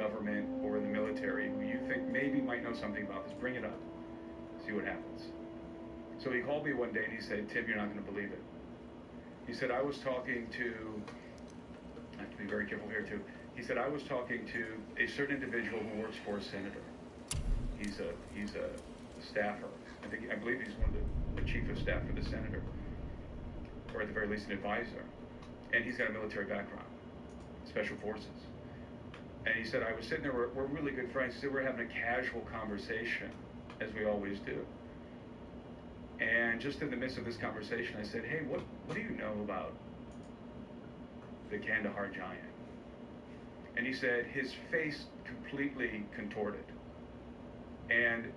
government or in the military who you think maybe might know something about this. Bring it up. See what happens. So he called me one day and he said, Tim, you're not going to believe it. He said, I was talking to, I have to be very careful here too. He said, I was talking to a certain individual who works for a senator. He's a staffer. I believe he's one of the chief of staff for the senator, or at the very least an advisor. And he's got a military background, special forces. And he said, I was sitting there, we're really good friends. He said, we're having a casual conversation, as we always do. And just in the midst of this conversation, I said, hey, what do you know about the Kandahar giant? And he said his face completely contorted. And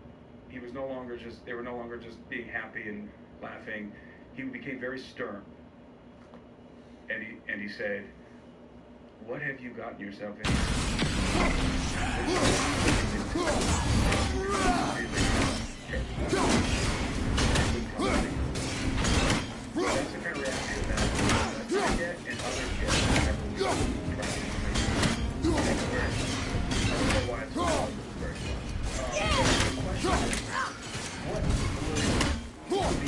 he was no longer just, they were no longer just being happy and laughing. He became very stern. And he said, what have you gotten yourself into? That's the kind of reaction that I get and others get whenever we try to make I don't know why it's so very fun. The question is, what would be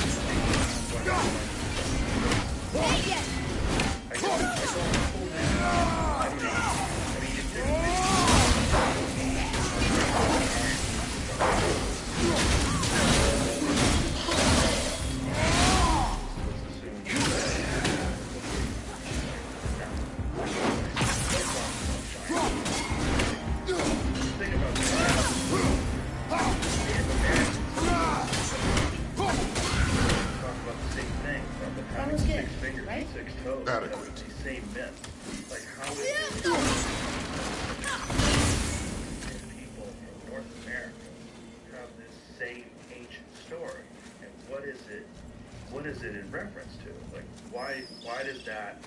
what is it in reference to? Like, why does that?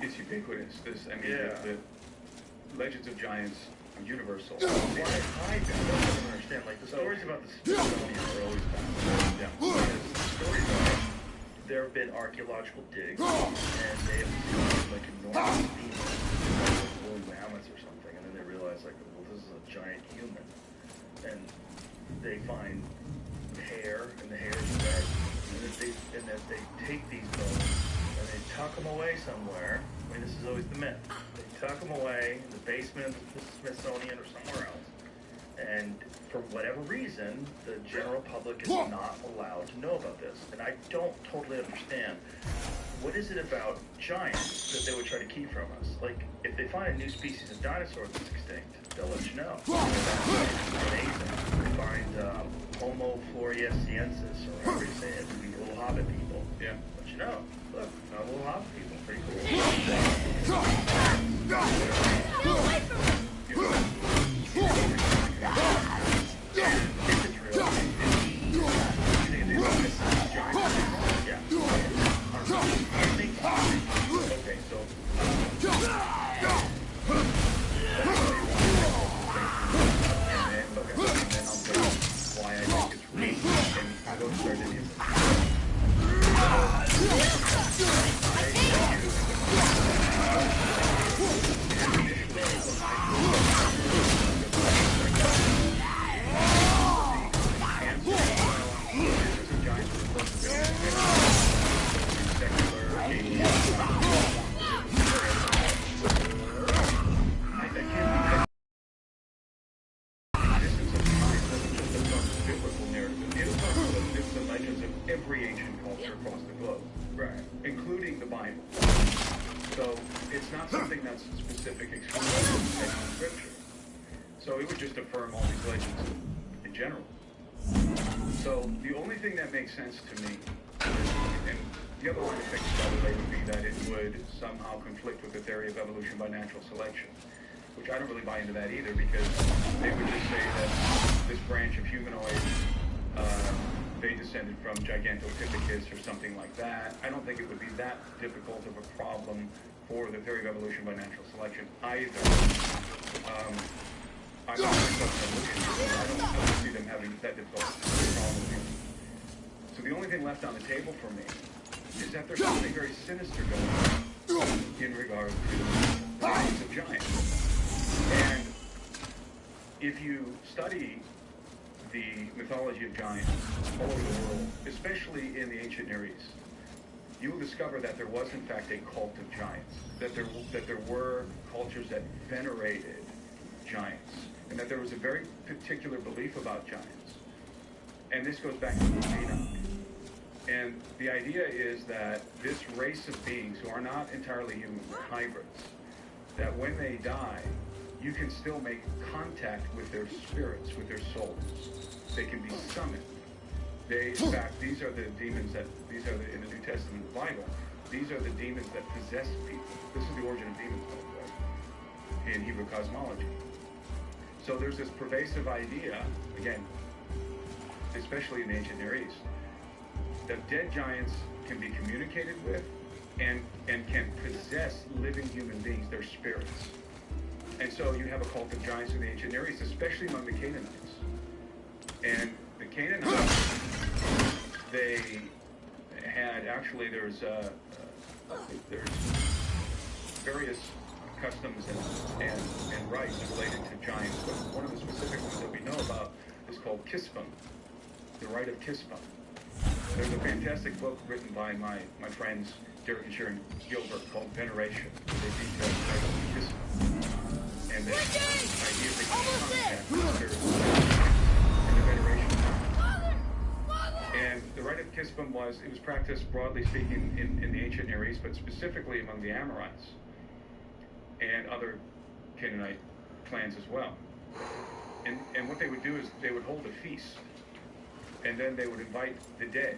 It's ubiquitous. The Legends of Giants are universal. I don't understand. Like, the stories about the Smithsonian are always fascinating. Yeah. Because the stories are, there have been archaeological digs, and they have seen, like, enormous femurs, like woolly mammoths or something, and then they realize, like, well, this is a giant human. And they find hair, and the hair is red. And that they take these bones and they tuck them away somewhere. I mean, this is always the myth. They tuck them away in the basement of the Smithsonian or somewhere else. And for whatever reason, the general public is not allowed to know about this. And I don't totally understand. What is it about giants that they would try to keep from us? Like, if they find a new species of dinosaur that's extinct, they'll let you know. That's amazing. They find Homo floresiensis, or however you say it, these little hobbit people. Yeah. Let you know. Look, little hobbit people. Pretty cool. Get away from me! Okay, so why I think it's real, and I don't start any of every ancient culture across the globe, right, including the Bible. So it's not something that's specific exclusively to Scripture. So it would just affirm all these legends in general. So the only thing that makes sense to me, and the other line of thinking, by the way, would be that it would somehow conflict with the theory of evolution by natural selection, which I don't really buy into that either, because they would just say that this branch of humanoids, they descended from Gigantopithecus or something like that. I don't think it would be that difficult of a problem for the theory of evolution by natural selection either. I don't see them having that difficult problem here. So the only thing left on the table for me is that there's something very sinister going on in regard to the names of giants. And if you study the mythology of giants all over the world, especially in the ancient Near East, you will discover that there was in fact a cult of giants, that there were cultures that venerated giants, and that there was a very particular belief about giants. And this goes back to the Enoch. And the idea is that this race of beings who are not entirely human, but hybrids, that when they die, you can still make contact with their spirits, with their souls. They can be summoned. In fact, these are the demons in the New Testament of the Bible, these are the demons that possess people. This is the origin of demons, by the way, in Hebrew cosmology. So there's this pervasive idea, again, especially in the ancient Near East, that dead giants can be communicated with and can possess living human beings, their spirits. And so you have a cult of giants in the ancient Near East, especially among the Canaanites. And the Canaanites, they had, actually there's various customs and rites related to giants, but one of the specific ones that we know about is called Kispum, the rite of Kispum. There's a fantastic book written by my friends Derek and Sharon Gilbert called Veneration. They detail the rite of Kispum and the idea that contact with spirits and the veneration. And the rite of Kispum was practiced, broadly speaking, in the ancient Near East, but specifically among the Amorites and other Canaanite clans as well. And what they would do is they would hold a feast, and then they would invite the dead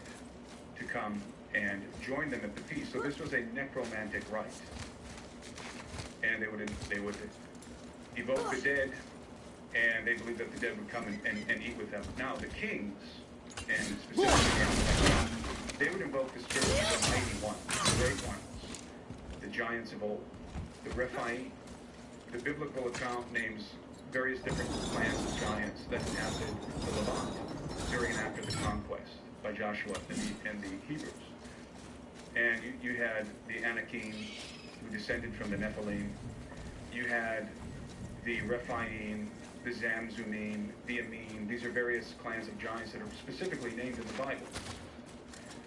to come and join them at the feast. So this was a necromantic rite. And they would evoke the dead, and they believed that the dead would come and eat with them. Now, the kings, and specifically the Amorites, they would invoke the spirits of the mighty ones, the great ones, the giants of old, the Rephaim. The biblical account names various different clans of giants that inhabited the Levant during and after the conquest by Joshua and the Hebrews. And you had the Anakim, who descended from the Nephilim. You had the Rephaim, the Zamzummim, the Amim. These are various clans of giants that are specifically named in the Bible.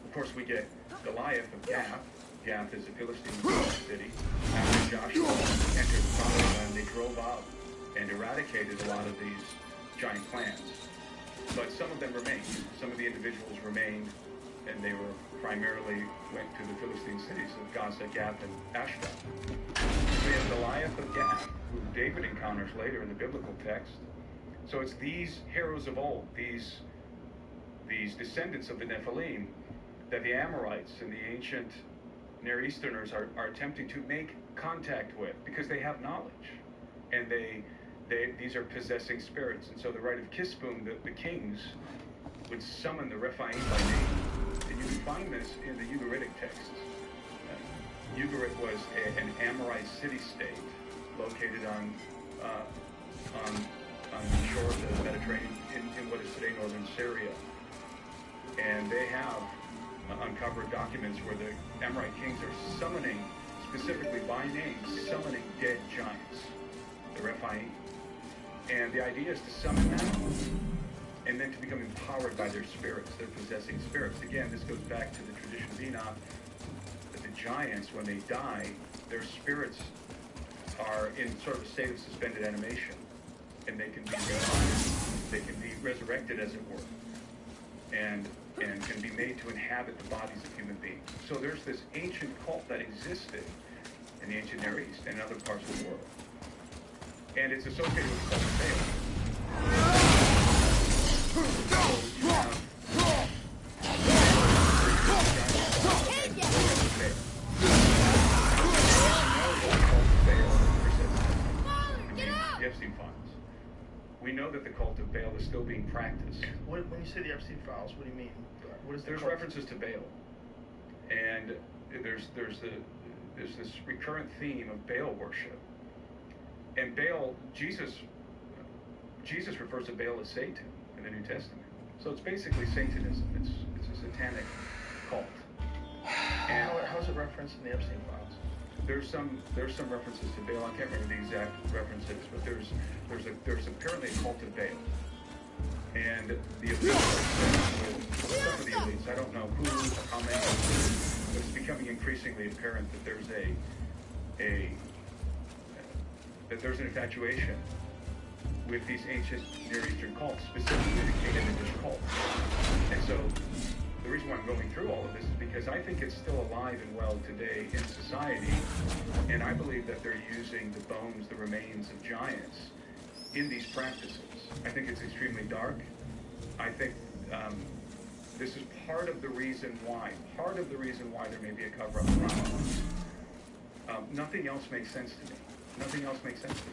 Of course, we get Goliath of Gath. Gath is a Philistine city. After Joshua entered the promised land, they drove out and eradicated a lot of these giant clans. But some of them remained. Some of the individuals remained, and they were primarily went to the Philistine cities of Gaza, Gath, and Ashdod. We have Goliath of Gath, who David encounters later in the biblical text. So it's these heroes of old, these descendants of the Nephilim, that the Amorites and the ancient Near Easterners are attempting to make contact with, because they have knowledge, and these are possessing spirits. And so the rite of Kispum, the kings would summon the Rephaim by name, and you can find this in the Ugaritic texts. Ugarit was an Amorite city-state located on the shore of the Mediterranean in what is today northern Syria, and they have uncovered documents where the Amorite kings are summoning, specifically by name, summoning dead giants, the Rephaim. And the idea is to summon them and then to become empowered by their spirits, their possessing spirits. Again, this goes back to the tradition of Enoch, that the giants, when they die, their spirits are in sort of a state of suspended animation, and they can be revived, they can be resurrected, as it were, and can be made to inhabit the bodies of human beings. So there's this ancient cult that existed in the ancient Near East and other parts of the world. And it's associated with the cult of Baal. The Epstein Files. We know that the cult of Baal is still being practiced. When you say the Epstein Files, what do you mean? What is There's references to Baal, and there's this recurrent theme of Baal worship. And Baal, Jesus refers to Baal as Satan in the New Testament. So it's basically Satanism. It's a satanic cult. And how is it referenced in the Epstein Files? there's some references to Baal. I can't remember the exact references, but there's apparently a cult of Baal, and the elites, some of the elites, I don't know who, how many, but it's becoming increasingly apparent that there's an infatuation with these ancient Near Eastern cults, specifically the Canaanite cult. And so the reason why I'm going through all of this is because I think it's still alive and well today in society, and I believe that they're using the bones, the remains of giants in these practices. I think it's extremely dark. I think this is part of the reason why there may be a cover-up problem. Nothing else makes sense to me. Nothing else makes sense to me.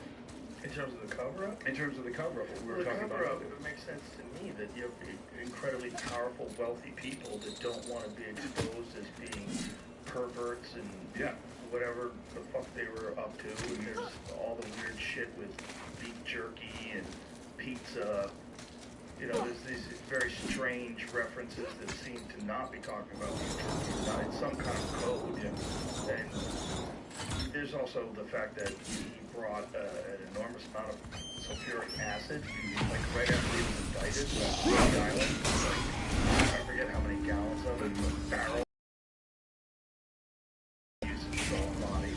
In terms of the cover-up? In terms of the cover-up, what we were talking about. The cover-up, it makes sense to me that you have incredibly powerful, wealthy people that don't want to be exposed as being perverts and whatever the fuck they were up to. And there's all the weird shit with beef jerky and pizza. You know, there's these very strange references that seem to not be talking about beef jerky, not in some kind of code. Yeah. And there's also the fact that he brought an enormous amount of sulfuric acid, like right after he was indicted on the island. Like, I forget how many gallons of it, a barrel. Used his own body.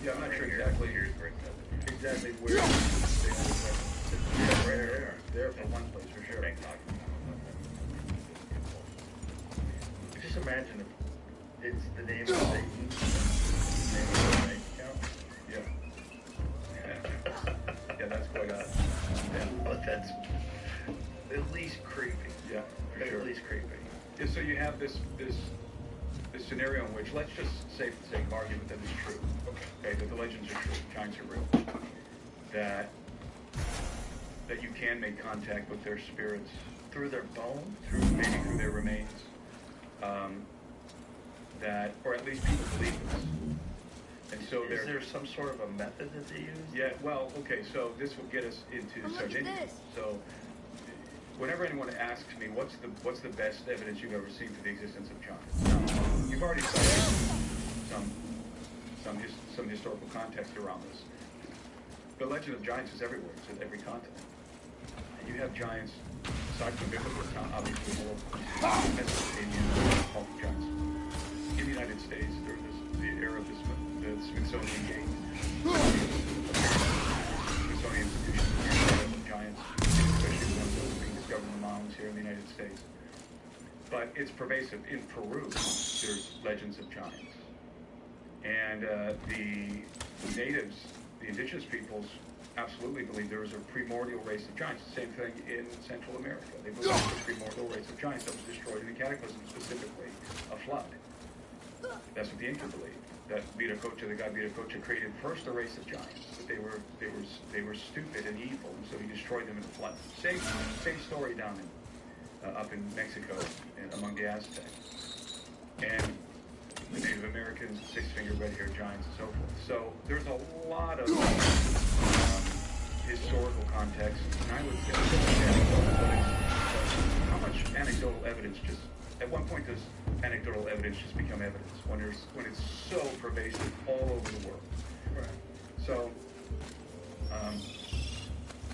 Yeah, I'm not sure exactly where there for one place for sure. Just imagine if it's the name of Satan, the name of the bank account. Yeah. Yeah, that's quite odd. Yeah, but that's at least creepy. Yeah, for sure. At least creepy. Yeah, so you have this scenario in which, let's just say for the sake of argument that it's true, okay, that the legends are true, giants are real, that you can make contact with their spirits through their bones, maybe through their remains, that, or at least people believe this. And so is there some sort of a method that they use? Yeah, well, okay, so this will get us into Sardinia. So whenever anyone asks me, what's the best evidence you've ever seen for the existence of giants? Now, you've already cited some historical context around this. The legend of giants is everywhere. It's in every continent. And you have giants, aside from biblical account, obviously more Mesopotamian giants. In the United States, during the era of the Smithsonian Gate, Smithsonian institution, giants, especially ones that are being discovered in the mountains here in the United States. But it's pervasive. In Peru, there's legends of giants. And the natives, the indigenous peoples, absolutely believe there was a primordial race of giants. The same thing in Central America. They believe there was a primordial race of giants that was destroyed in the Cataclysm, specifically a flood. That's what the Inca believed. That Viracocha, the god Viracocha, created first a race of giants, but they were stupid and evil, and so he destroyed them in the flood. Same story down up in Mexico and among the Aztecs. And the Native Americans, six-fingered red-haired giants, and so forth. So there's a lot of historical context, and I would say how much anecdotal evidence just, at one point does anecdotal evidence just become evidence when it's so pervasive all over the world. Right. So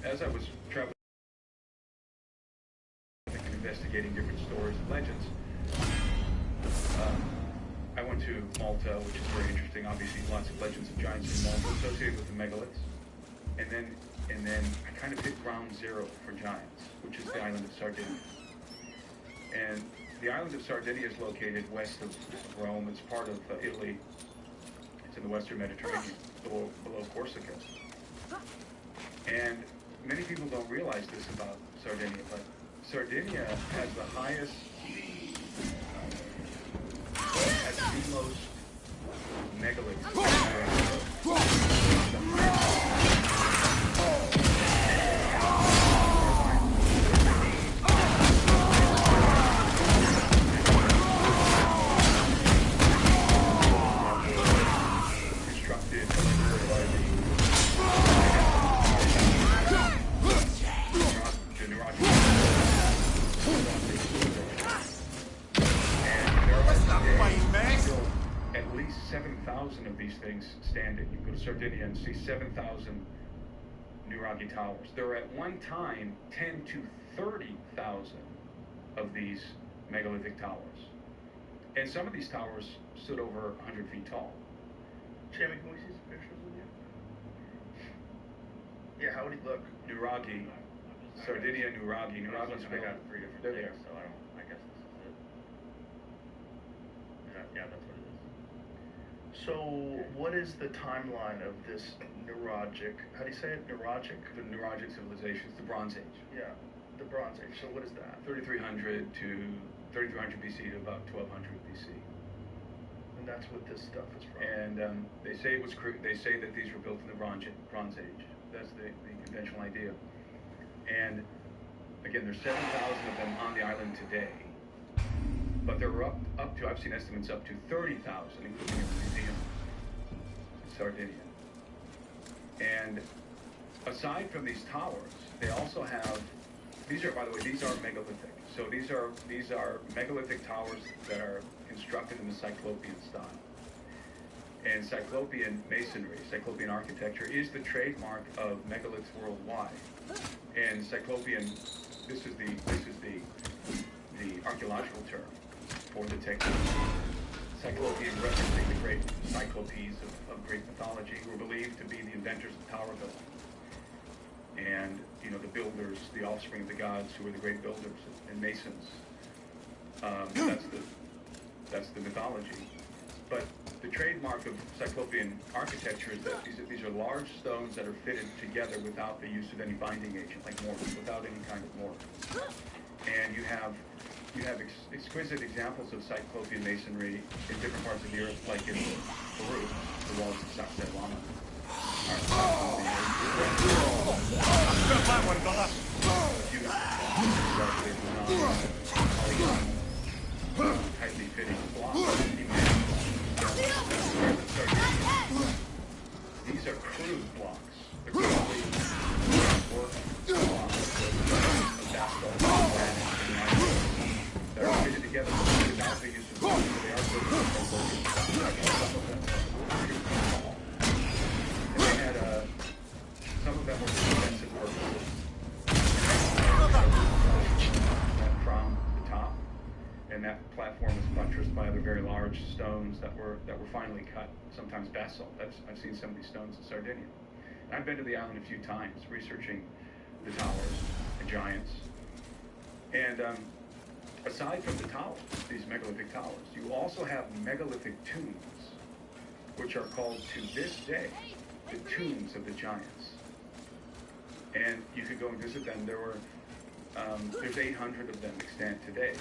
as I was traveling and investigating different stories and legends, I went to Malta, which is very interesting. Obviously, lots of legends of giants in Malta associated with the megaliths. And then and then I kind of hit ground zero for giants, which is the island of Sardinia. And the island of Sardinia is located west of Rome. It's part of Italy. It's in the Western Mediterranean, below Corsica. And many people don't realize this about Sardinia, but Sardinia has the highest, has the most megaliths. At least 7,000 of these things standing. You go to Sardinia and see 7,000 Nuraghi towers. There were at one time 10 to 30,000 of these megalithic towers. And some of these towers stood over 100 feet tall. Jamie, can we see some pictures of you? Yeah, how would he look? Nuraghi, Sardinia, Nuraghi. Nuraghi's I got 3 different They're things, there. so I guess this is it. Yeah, that's what it is. So, what is the timeline of this Nuragic? How do you say it? Nuragic? The Nuragic civilization is the Bronze Age. Yeah, the Bronze Age. So, what is that? 3,300 BC to about 1,200 BC. And that's what this stuff is from. And they say it was. They say that these were built in the Bronze Age. That's the conventional idea. And again, there's 7,000 of them on the island today. But there were up to, I've seen estimates up to 30,000, including a museum in Sardinia. And aside from these towers, they also have, these are, by the way, these are megalithic. So these are megalithic towers that are constructed in the Cyclopean style. And Cyclopean masonry, Cyclopean architecture, is the trademark of megaliths worldwide. And Cyclopean, this is the archaeological term for the technique. Cyclopean, referencing the great Cyclopes of Greek mythology, who were believed to be the inventors of tower building. And, you know, the builders, the offspring of the gods, who were the great builders and masons. That's the mythology. But the trademark of Cyclopean architecture is that these are large stones that are fitted together without the use of any binding agent, like mortar, without any kind of mortar. And you have exquisite examples of Cyclopean masonry in different parts of the earth, like in Peru, the walls of Sacsayhuaman. Tightly fitting blocks. These are crude blocks. They're probably worked blocks of basalt, granite, and granite that are fitted together without the use of wood. So they are good for and they had some of them were for defensive purposes. That crown at the top, and that platform was buttressed by other very large stones that were finely cut, sometimes basalt. I've seen some of these stones in Sardinia. And I've been to the island a few times, researching the towers, the giants. And aside from the towers, these megalithic towers, you also have megalithic tombs, which are called to this day the tombs of the giants. And you could go and visit them. There's 800 of them extant today.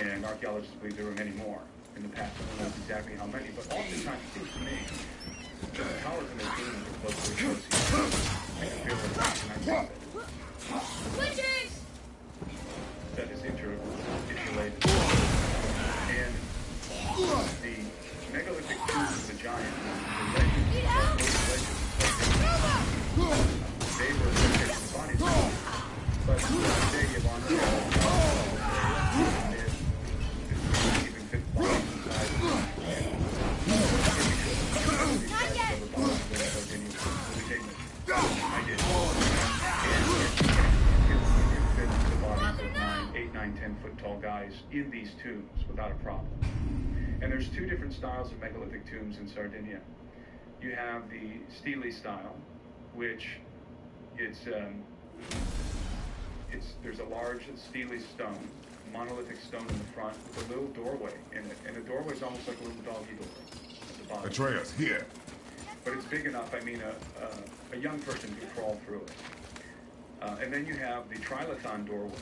And archaeologists believe there were many more in the past. I don't know exactly how many, but oftentimes it seems to me that the towers and the tombs are closely associated. I can feel it. Switchers! That is interrelated. And the megalithic tombs of the giants, the legends, they were located in bodies, but today you have even fit bodies inside. Not yet! I did. And 8, 9, 10 foot tall guys in these tombs without a problem. And there's two different styles of megalithic tombs in Sardinia. You have the stele style, which There's a large steely stone, monolithic stone in the front with a little doorway in it, and the doorway is almost like a little doggy doorway at the bottom. Atreus, here. But it's big enough. I mean, a young person could crawl through it. And then you have the trilithon doorway.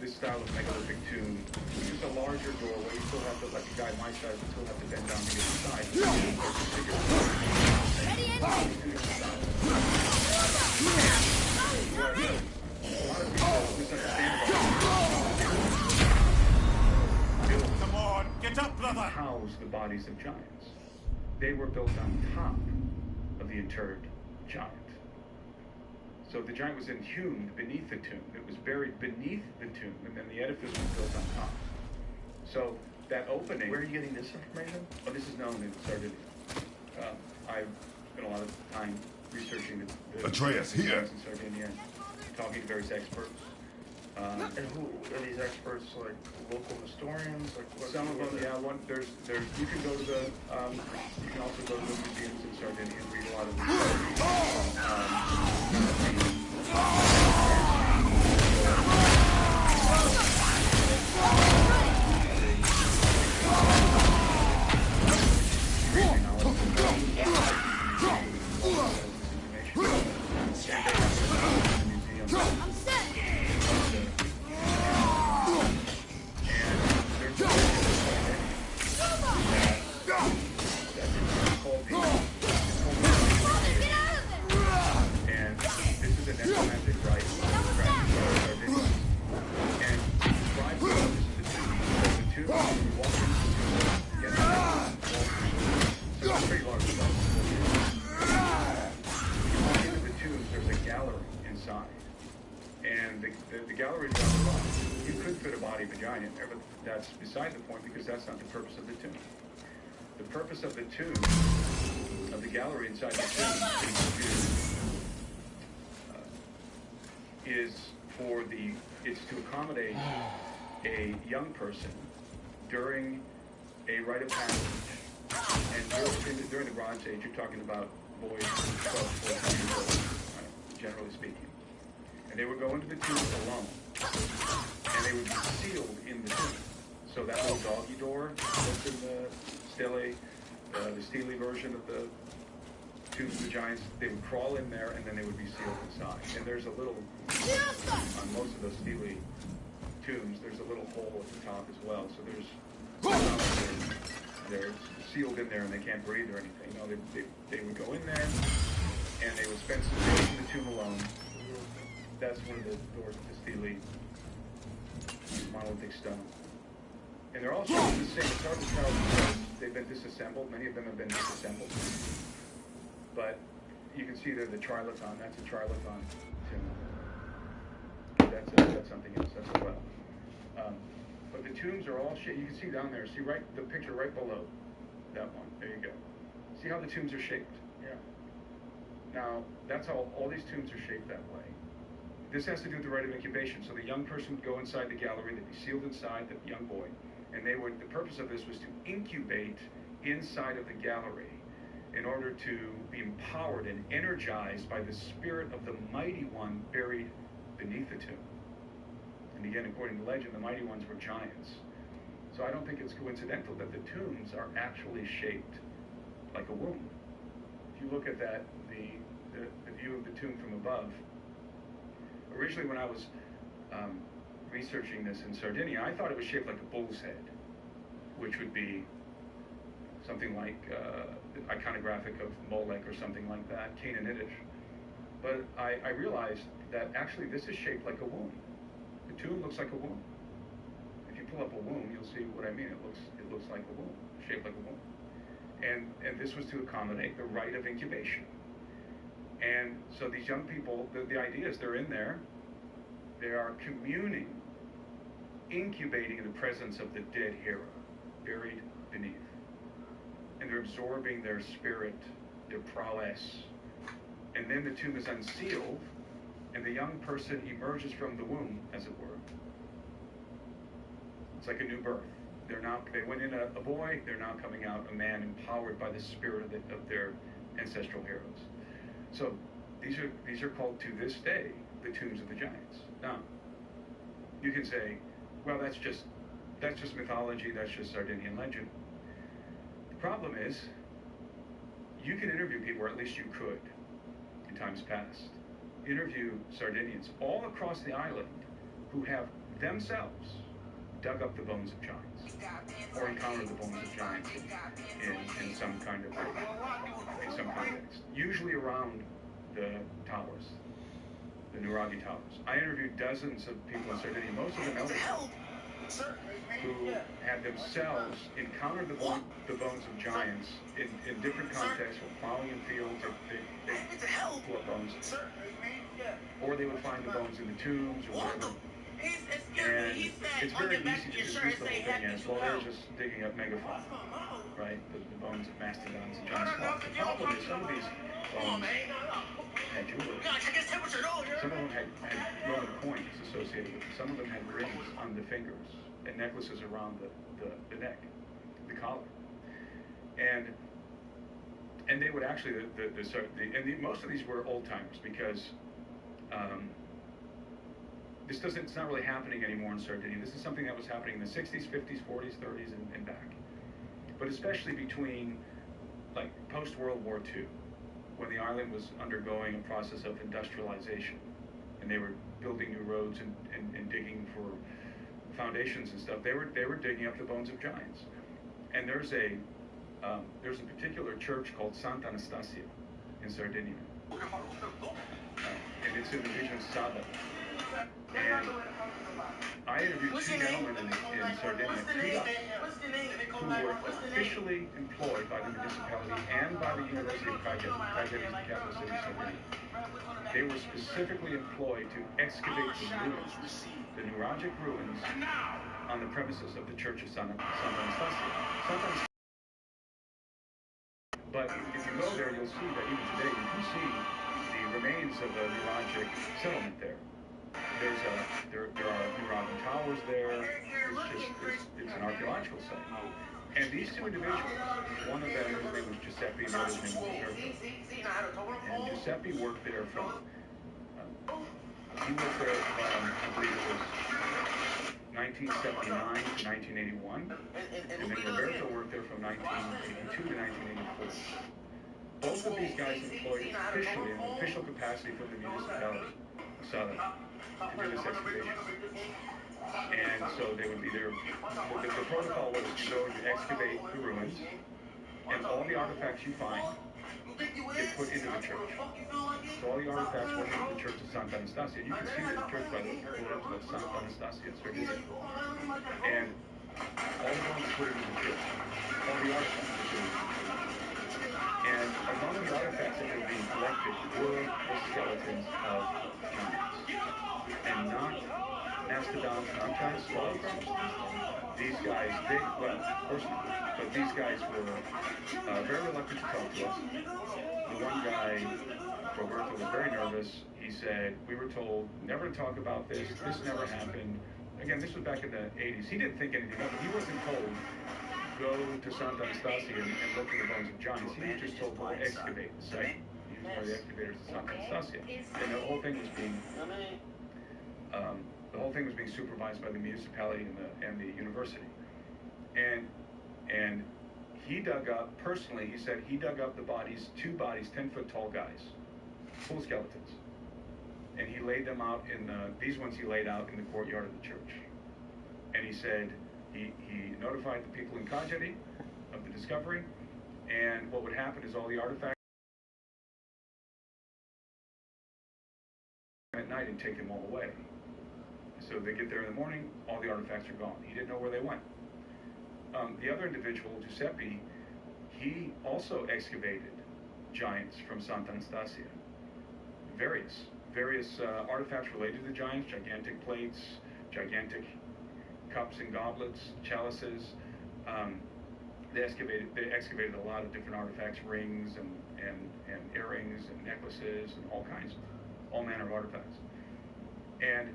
This style of megalithic tomb, which is a larger doorway. You still have to, like a guy my size, you still have to bend down to get inside. Ready, A lot of people misunderstand about Come on, get up, brother! house the bodies of giants. They were built on top of the interred giant. So the giant was inhumed beneath the tomb. It was buried beneath the tomb, and then the edifice was built on top. So that opening... Where are you getting this information? Oh, this is known in Sardinia. I've spent a lot of time researching the Atreus, here. giants in Sardinia, talking to various experts. And who are these experts? Like local historians? Like what? Some of them, yeah. There's. You can go to the. You can also go to the museums in Sardinia and read a lot of I'm set. Father, get out of there. And this is a necromantic rite. And describes this is the tomb. You walk into the tomb, it's pretty large. You walk into the tombs, there's a gallery inside. And the gallery is on the bottom. You could fit a body of a giant there, but that's beside the point because that's not the purpose of the tomb. The purpose of the tomb, of the gallery inside the tomb, is to accommodate a young person during a rite of passage. And during the Bronze Age, you're talking about boys 12, 14 years old, right, generally speaking. And they would go into the tomb alone, and they would be sealed in the tomb. So that little doggy door that's in the steely version of the Tomb of the Giants, they would crawl in there, and then they would be sealed inside. And there's a little, on most of those steely tombs, there's a little hole at the top as well. So they're sealed in there, and they can't breathe or anything. No, they would go in there, and they would spend some days in the tomb alone. That's one of the doors of the steely monolithic stone. And they're all shaped the same. It's hard to tell because they've been disassembled. Many of them have been disassembled. But you can see there the trilithon. That's a trilithon tomb. That's something else. That's a well. But the tombs are all shaped. You can see down there. See the picture right below that one. There you go. See how the tombs are shaped? Yeah. Now, that's how all these tombs are shaped that way. This has to do with the rite of incubation. So the young person would go inside the gallery, they'd be sealed inside, the young boy, and the purpose of this was to incubate inside of the gallery in order to be empowered and energized by the spirit of the mighty one buried beneath the tomb. And again, according to legend, the mighty ones were giants. So I don't think it's coincidental that the tombs are actually shaped like a womb. If you look at that, the view of the tomb from above, originally when I was researching this in Sardinia, I thought it was shaped like a bull's head, which would be something like iconographic of Molech or something like that, Canaanitish. But I realized that actually this is shaped like a womb. The tomb looks like a womb. If you pull up a womb, you'll see what I mean. It looks like a womb, shaped like a womb. And this was to accommodate the rite of incubation. And so these young people, the idea is they're in there, they are communing, incubating in the presence of the dead hero, buried beneath. And they're absorbing their spirit, their prowess. And then the tomb is unsealed, and the young person emerges from the womb, as it were. It's like a new birth. They went in a boy, they're now coming out a man empowered by the spirit of their ancestral heroes. So These are called to this day the tombs of the giants. Now, you can say, well, that's just mythology. That's just Sardinian legend. The problem is, you can interview people, or at least you could, in times past, interview Sardinians all across the island who have themselves dug up the bones of giants, or encountered the bones of giants in some kind of in some context, usually around the towers, the Nuragi towers. I interviewed dozens of people in Sardinia, most of them elderly, who had themselves encountered the bones of giants in different contexts, or plowing in fields, or they pull up bones, or they would find the bones in the tombs, or whatever. And it's very easy to dismiss the whole thing as, well, they're just digging up megafauna, right? The bones of mastodons and giant sloths. The problem is some of these bones had jewelry. Some of them had Roman coins associated with them. Some of them had rings on the fingers and necklaces around the neck, the collar. And they would actually, most of these were old timers, because it's not really happening anymore in Sardinia. This is something that was happening in the 60s, 50s, 40s, 30s, and back. But especially between, like, post-World War II, when the island was undergoing a process of industrialization, and they were building new roads and digging for foundations and stuff, they were digging up the bones of giants. And there's a particular church called Santa Anastasia in Sardinia. And it's in the region of Saba. And I interviewed two gentlemen in Sardinia, who were officially employed by the municipality and by the University of Cagliari. Cagliari is the capital city of Sardinia. They were specifically employed to excavate the ruins, the Nuragic ruins, on the premises of the Church of Santa Anastasia. But if you go there, you'll see that even today you can see the remains of a Nuragic settlement there. There are Nuragic towers there. It's an archaeological site. And these two individuals, one of them, his name was Giuseppe, and the other's name was Roberto. And Giuseppe worked there from, I believe it was 1979 to 1981. And then Roberto worked there from 1982 to 1984. Both of these guys employed officially, in official capacity from the municipality of Sada, to do this excavation. And so they would be there. The protocol was you go and you excavate the ruins, and all the artifacts you find get put into the church. So all the artifacts went into the church of Santa Anastasia. You can see the church by the doors of Santa Anastasia in Sardinia. And all the bones put into the church. All the artifacts were put into the church. And among the artifacts that were being collected were the skeletons of giants. And not mastodons, not giant sloths. These guys, of course not, but these guys were very reluctant to talk to us. The one guy, Roberto, was very nervous. He said, we were told never to talk about this. This never happened. Again, this was back in the 80s. He didn't think anything of it. He wasn't told, go to Santa Anastasia and look for the bones of giants. He was just told to excavate the site. He was one of the excavators of Santa Anastasia. And the whole thing was being supervised by the municipality and the university. And he dug up, personally, he said he dug up the bodies, 2 bodies, 10-foot tall guys, full skeletons. And he laid them out these ones he laid out in the courtyard of the church. And he said he notified the people in Cagliari of the discovery, and what would happen is all the artifacts at night and take them all away. So they get there in the morning, all the artifacts are gone. He didn't know where they went. The other individual, Giuseppe, he also excavated giants from Santa Anastasia. Various artifacts related to the giants, gigantic plates, gigantic cups and goblets, chalices. They excavated a lot of different artifacts, rings and earrings and necklaces and all manner of artifacts. And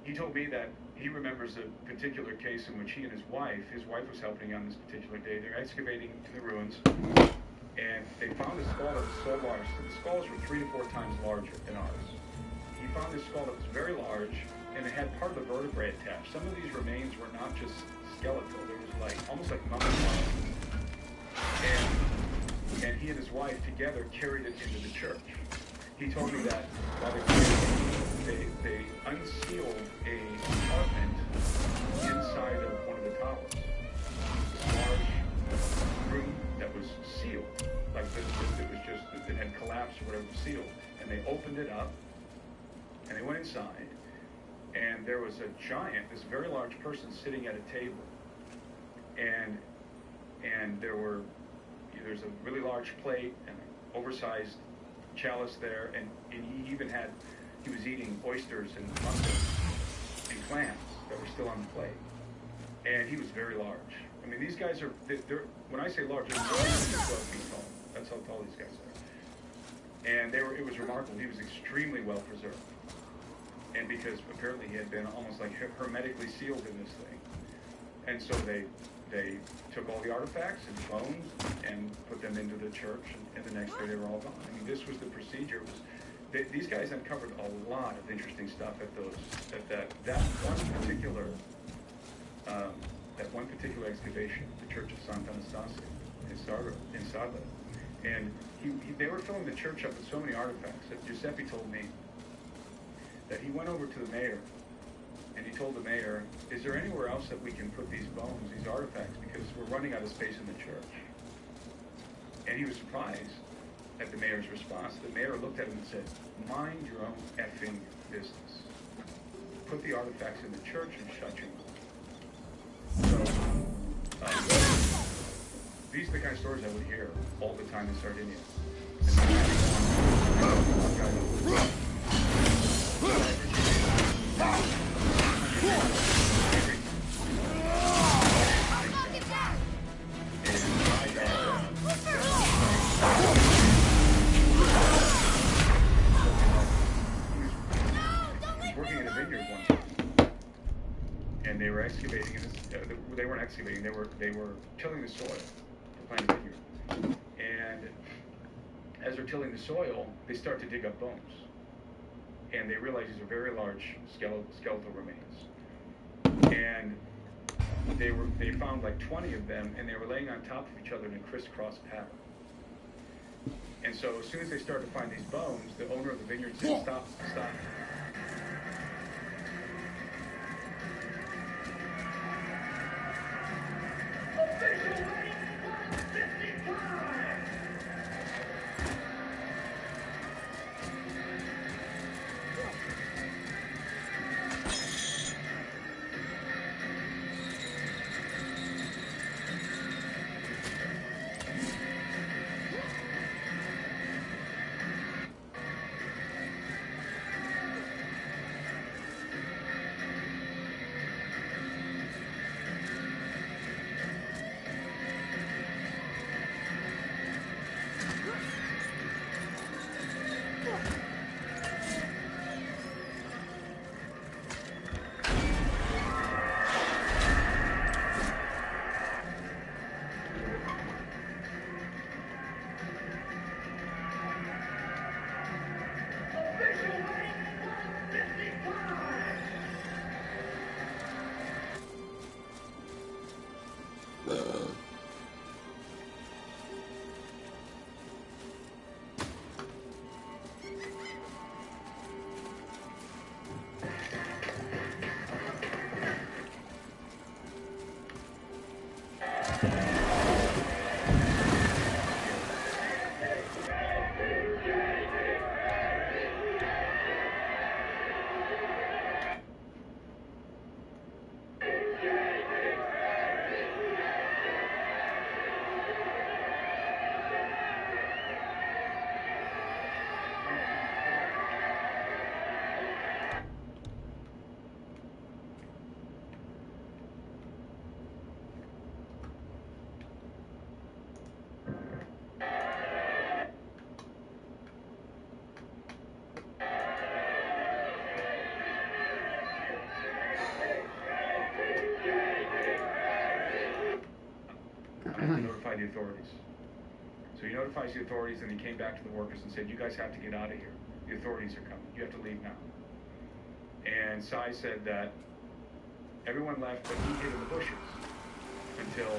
he told me that he remembers a particular case in which he and his wife was helping on this particular day. They're excavating in the ruins, And they found a skull that was so large. The skulls were 3 to 4 times larger than ours. He found this skull that was very large, and it had part of the vertebrae attached. Some of these remains were not just skeletal. There was like almost like mummified. And he and his wife together carried it into the church. He told me that while they unsealed a compartment inside of one of the towers. This large room that was sealed. Like it had collapsed or whatever, sealed. And they opened it up, and they went inside, and there was a giant, this very large person sitting at a table. And there's a really large plate and an oversized chalice there, and he was eating oysters and mussels and clams that were still on the plate. And he was very large. I mean, these guys they're when I say large, they're 12 feet tall. That's how tall these guys are. And it was remarkable. He was extremely well preserved. And because apparently he had been almost like hermetically sealed in this thing. And so they took all the artifacts and bones and put them into the church, and the next day they were all gone. I mean, this was the procedure. These guys uncovered a lot of interesting stuff that one particular excavation, the Church of Sant'Anastasia in Sadler. And they were filling the church up with so many artifacts that Giuseppe told me that he went over to the mayor, and he told the mayor, is there anywhere else that we can put these bones, these artifacts, because we're running out of space in the church? And he was surprised at the mayor's response. The mayor looked at him and said, mind your own effing business. Put the artifacts in the church and shut your mouth. So, these are the kind of stories I would hear all the time in Sardinia. And they were excavating, they weren't excavating, they were tilling the soil to plant a vineyard. And as they're tilling the soil, they start to dig up bones. And they realize these are very large skeletal remains. And they found like 20 of them, and they were laying on top of each other in a crisscross pattern. And so as soon as they started to find these bones, the owner of the vineyard said, stop. Notify the authorities. So So he notifies the authorities, and he came back to the workers and said, "You guys have to get out of here. The authorities are coming. You have to leave now." And Sai said that everyone left, but he hid in the bushes until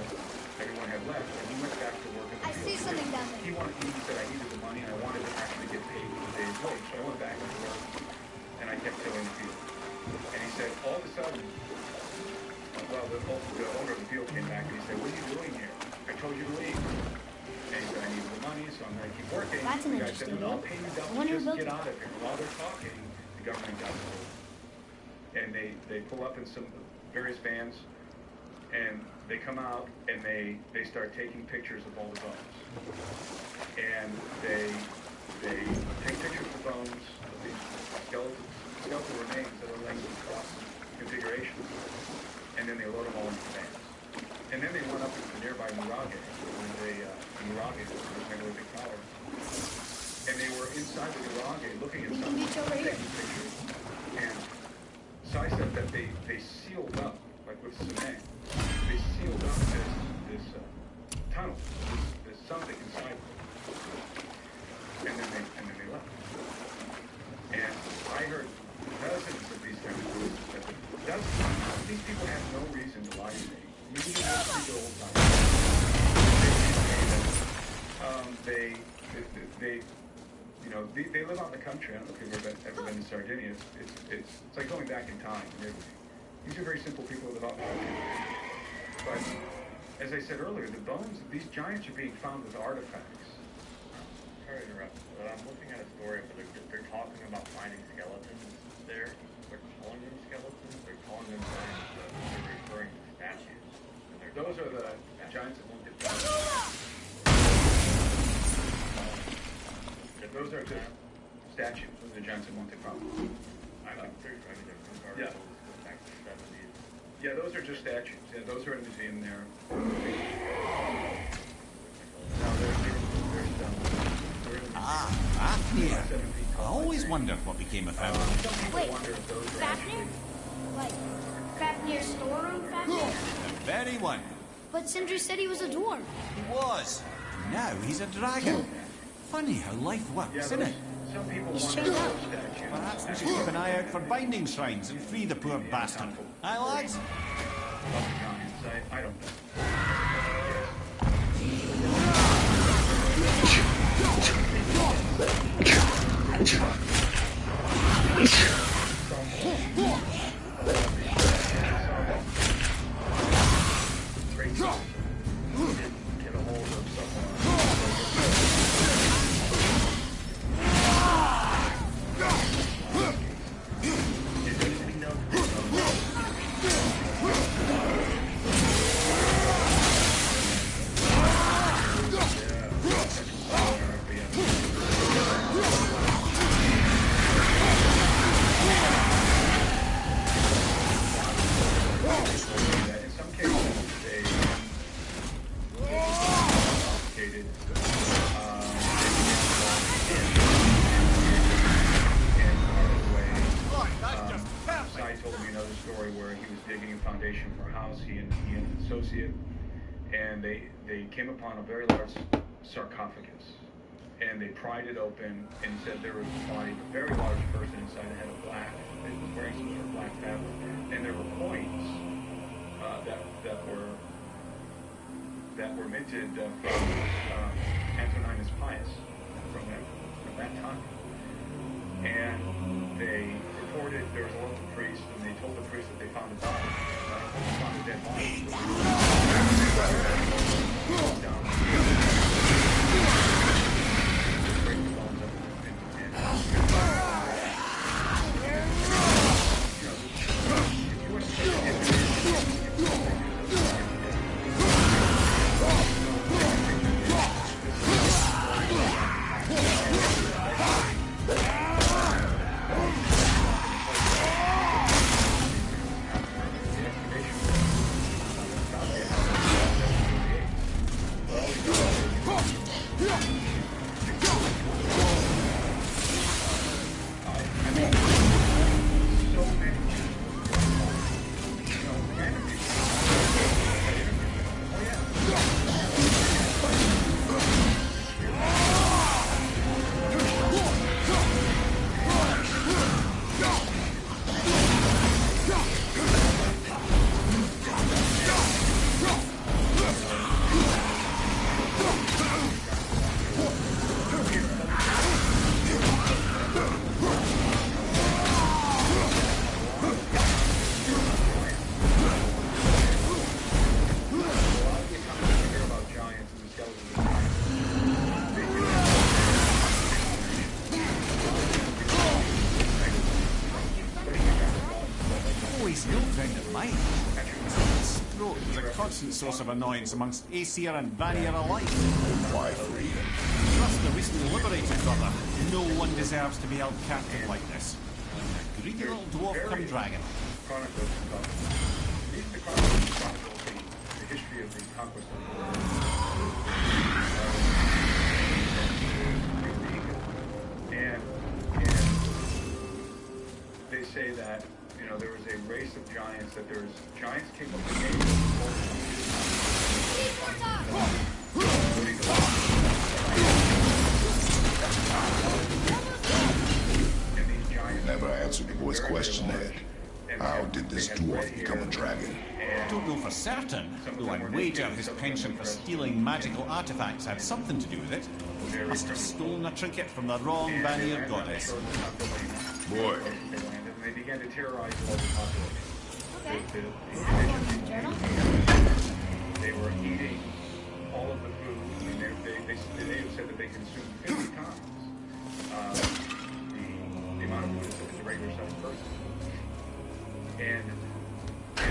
everyone had left, and he went back to work in the I field. see something down there. He said, "I needed the money, and I wanted to actually get paid for the day's wage." So I went back to work, and I kept tilling the field. And he said, all of a sudden, the owner of the field came back, and he said, "What are you doing here? I told you to leave." And he said, "I needed the money, so I'm going to keep working." That's an The guy said, interesting "No, I'll deal. pay you I double, wonder just about get that. out of here." While they're talking, the government got involved. And they pull up in some various vans, and they come out, and they start taking pictures of all the bones. And they take pictures of the bones, of these skeletal remains that are laying across configurations, and then they load them all into the vans. And then they went up into the nearby Nurage, Nurage, which was a megalithic tower. And they were inside the Nurage looking at We can something, reach over here. taking pictures. And Sai said that they sealed up, like with cement, they sealed up this tunnel, this something inside them. And then they left. And I heard dozens of these things. These people have no reason to lie to me. You can just see the whole time. They live out in the country. I don't know if you've ever been to Sardinia. It's like going back in time. These are very simple people who live out in the country. But as I said earlier, the bones of these giants are being found with artifacts. Sorry to interrupt, but I'm looking at a story where they're talking about finding skeletons there. They're calling them skeletons. They're calling them giants. They're referring to statues. And Those are the giants that won't get Those are just statues. Those are the giants that won't get found. Yeah. Yeah, those are just statues. Yeah, those are in the museum there. Fafnir. I always wondered what became of him. Wait, Fafnir? Like, Fafnir's storeroom Fafnir? The very one. But Sindri said he was a dwarf. He was. Now he's a dragon. Funny how life works, isn't it? Some people He's wonder chained if up. those statues Perhaps we should keep an eye out for binding shrines and free the poor bastard. Aye, lads? of the giants. I don't know. get a hold of someone. Is there anything else? In some cases, they complicated. Sai told me another story where he was digging a foundation for a house, he and an associate, and they came upon a very large sarcophagus, and they pried it open, and he said there was a body of a very large person inside that had a black, it was wearing some sort of black fabric, and there were coins that were minted from Antoninus Pius from that time. And they reported there was a local priest, and they told the priest that they found a body, they found a dead body. Down. Break the bones up Mine. Throat was a constant source of annoyance amongst Aesir and Vanir alike. Why free him? Trust the recently liberated brother. No one deserves to be held captive like this. A greedy little dwarf come dragon. Chronicles of these the chronicles chronicle the history of the conquest of the world. And they say that, you know, there was a race of giants, that there's giants came up the game and these giants Never answered the boy's question, Ed. How did this dwarf become a dragon? I don't know for certain, though I'd wager his penchant for stealing magical artifacts had something to do with it. Must have stolen a trinket from the wrong Vanir goddess. Boy. They began to terrorize the local population. Okay. The That's one in the journal. they were eating all of the food. I mean, they have said that they consumed 50 times the amount of food as a regular sized person. And they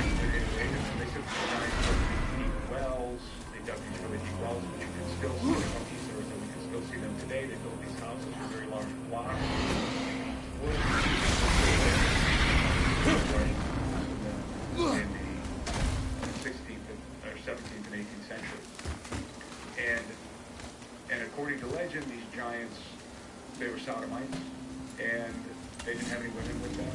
said the giants were eating wells. They dug these really deep wells, but you can still see the monkeys. So we can still see them today. They built these houses with very large blocks. Wood. In the 16th or 17th and 18th century. And according to legend, these giants, they were sodomites, and they didn't have any women with them.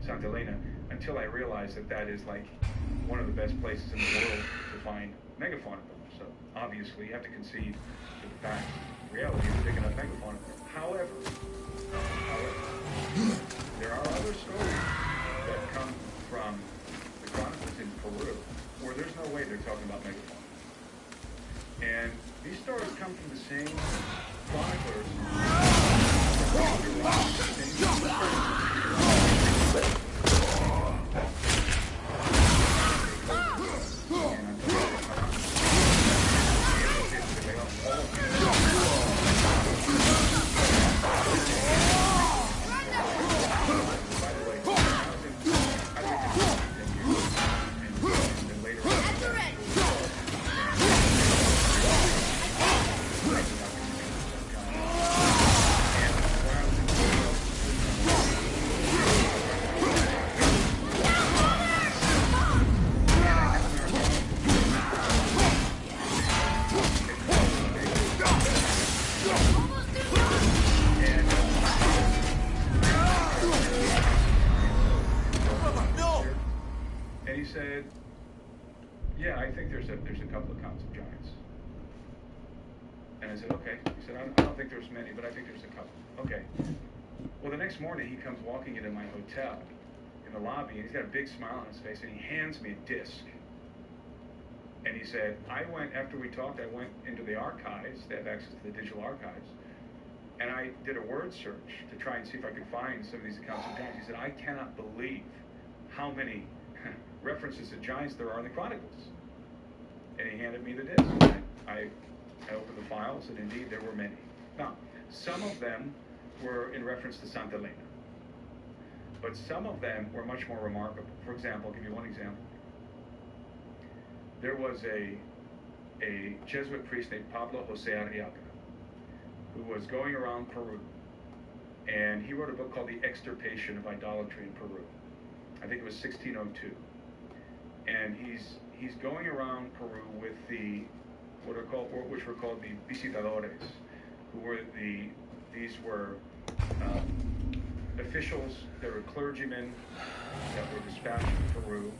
Santa Elena, until I realized that is like one of the best places in the world to find megafauna. So obviously you have to concede to the fact, reality is big enough megafauna. However, there are other stories that come from the chronicles in Peru where there's no way they're talking about megafauna. And these stories come from the same chroniclers. Said, yeah, I think there's a couple of counts of giants. And I said, okay. He said, I don't think there's many, but I think there's a couple. Okay. Well, the next morning he comes walking into my hotel in the lobby, and he's got a big smile on his face, and he hands me a disc. And he said, after we talked, I went into the archives. They have access to the digital archives. And I did a word search to try and see if I could find some of these accounts of giants. He said, I cannot believe how many references to giants there are in the chronicles. And he handed me the disc. I opened the files, and indeed there were many. Now, some of them were in reference to Santa Elena. But some of them were much more remarkable. For example, I'll give you one example. There was a Jesuit priest named Pablo Jose Arriaga who was going around Peru, and he wrote a book called The Extirpation of Idolatry in Peru. I think it was 1602. And he's going around Peru with which were called the visitadores, these were officials, they were clergymen that were dispatched to Peru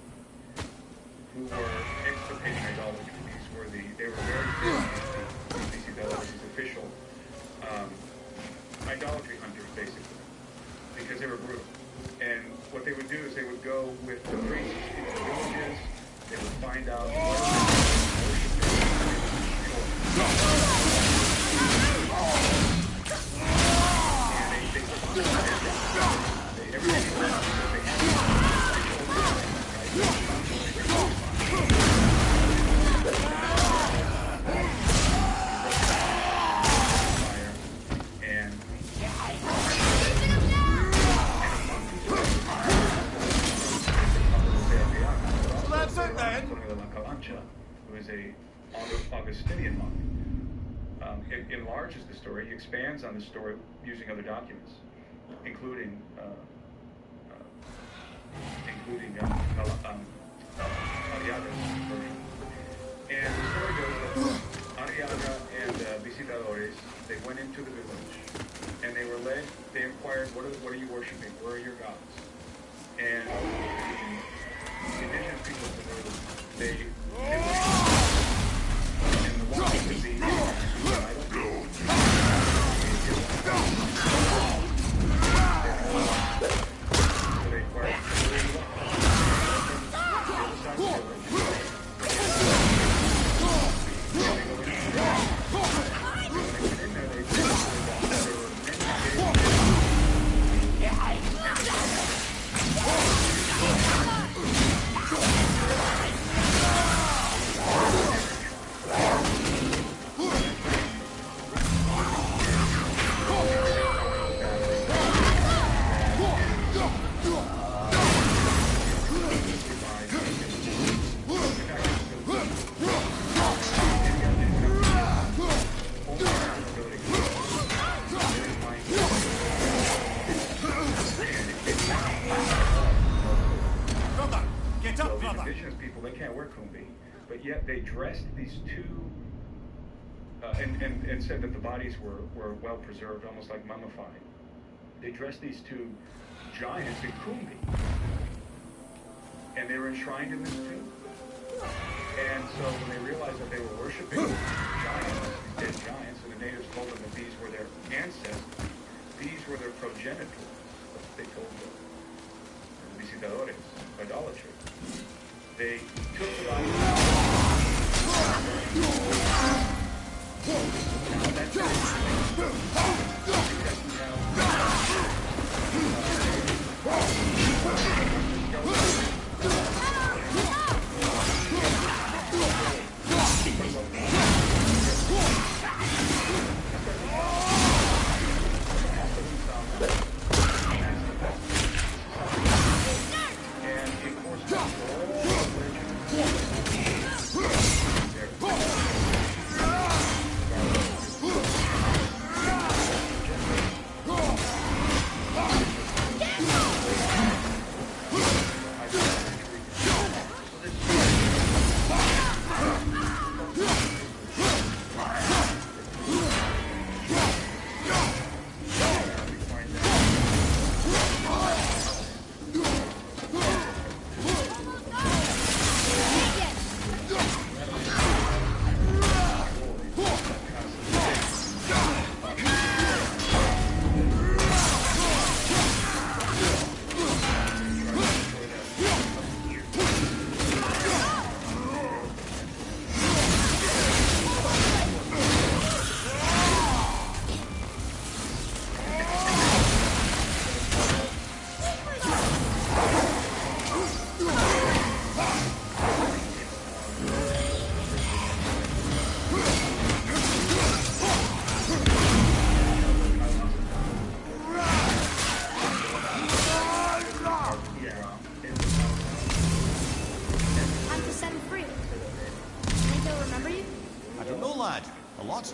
who were extirpating idolatry. They were very famous, these visitadores, these official idolatry hunters, basically, because they were brutal. And what they would do is they would go with the priests into the villages, they would find out what who is a Augustinian monk, enlarges the story. He expands on the story using other documents, including Arriaga's version. And the story goes that Arriaga and visitadores, they went into the village, and they inquired, what are you worshiping? Where are your gods? And the indigenous people of Peru, they and the one could be indigenous people, they can't wear kumbi, but yet they dressed these two, and said that the bodies were well preserved, almost like mummified. They dressed these two giants in kumbi, and they were enshrined in this tomb. And so when they realized that they were worshiping giants, dead giants, and the natives told them that these were their ancestors, these were their progenitors, they told them, the visitadores, idolatry. They took the bodies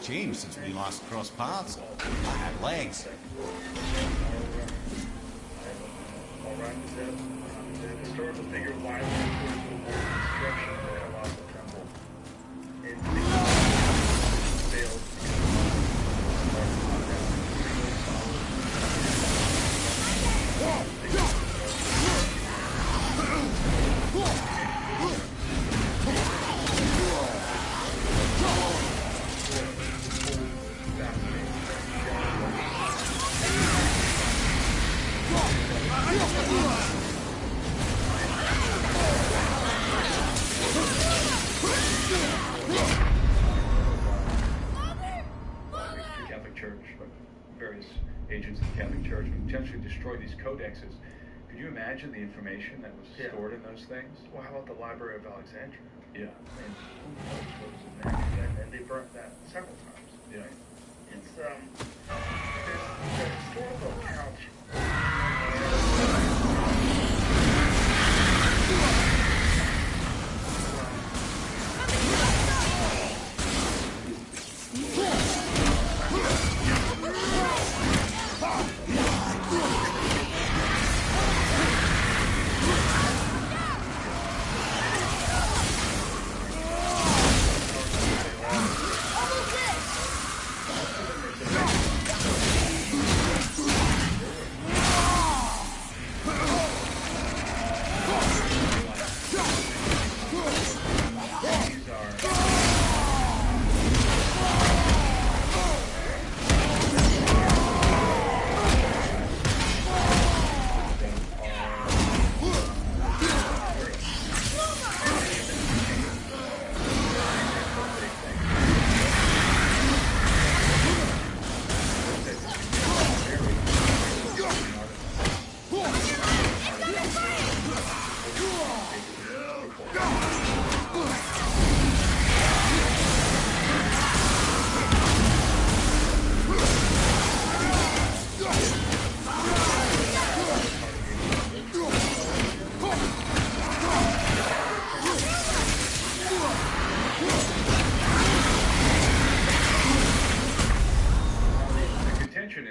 changed since we last crossed paths. I had legs. All right, the historical figure widely referred to the destruction of the colossal temple. In failed Catholic Church, but various agents of the Catholic Church would intentionally destroy these codexes. Could you imagine the information that was stored in those things? Well, how about the Library of Alexandria? Yeah. I mean, who knows what was in there? And they burnt that several times. Yeah. It's there's the historical accounts.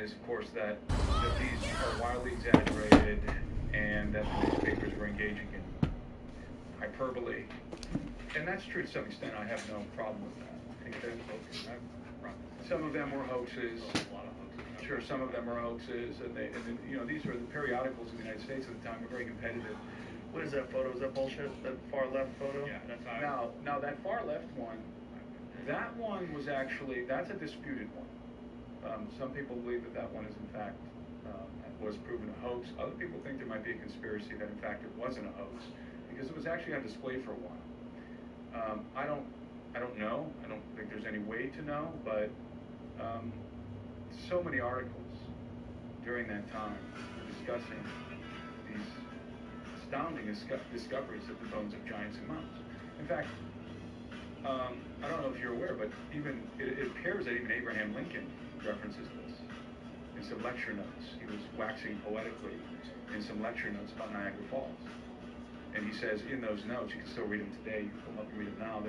Is, of course, that these are wildly exaggerated and that the newspapers were engaging in hyperbole. And that's true to some extent. I have no problem with that. Some of them were hoaxes. Sure, some of them are hoaxes, and you know, these were the periodicals in the United States at the time were very competitive. What is that photo? Is that bullshit? That far left photo? Yeah, that's how. Now that far left one, that one was actually, that's a disputed one. Some people believe that one is in fact was proven a hoax. Other people think there might be a conspiracy that in fact it wasn't a hoax because it was actually on display for a while. I don't know. I don't think there's any way to know, but so many articles during that time discussing these astounding discoveries of the bones of giants and mountains. In fact, I don't know if you're aware, but even it appears that even Abraham Lincoln references this in some lecture notes. He was waxing poetically in some lecture notes about Niagara Falls. And he says in those notes, you can still read them today, you can pull them up and read them now,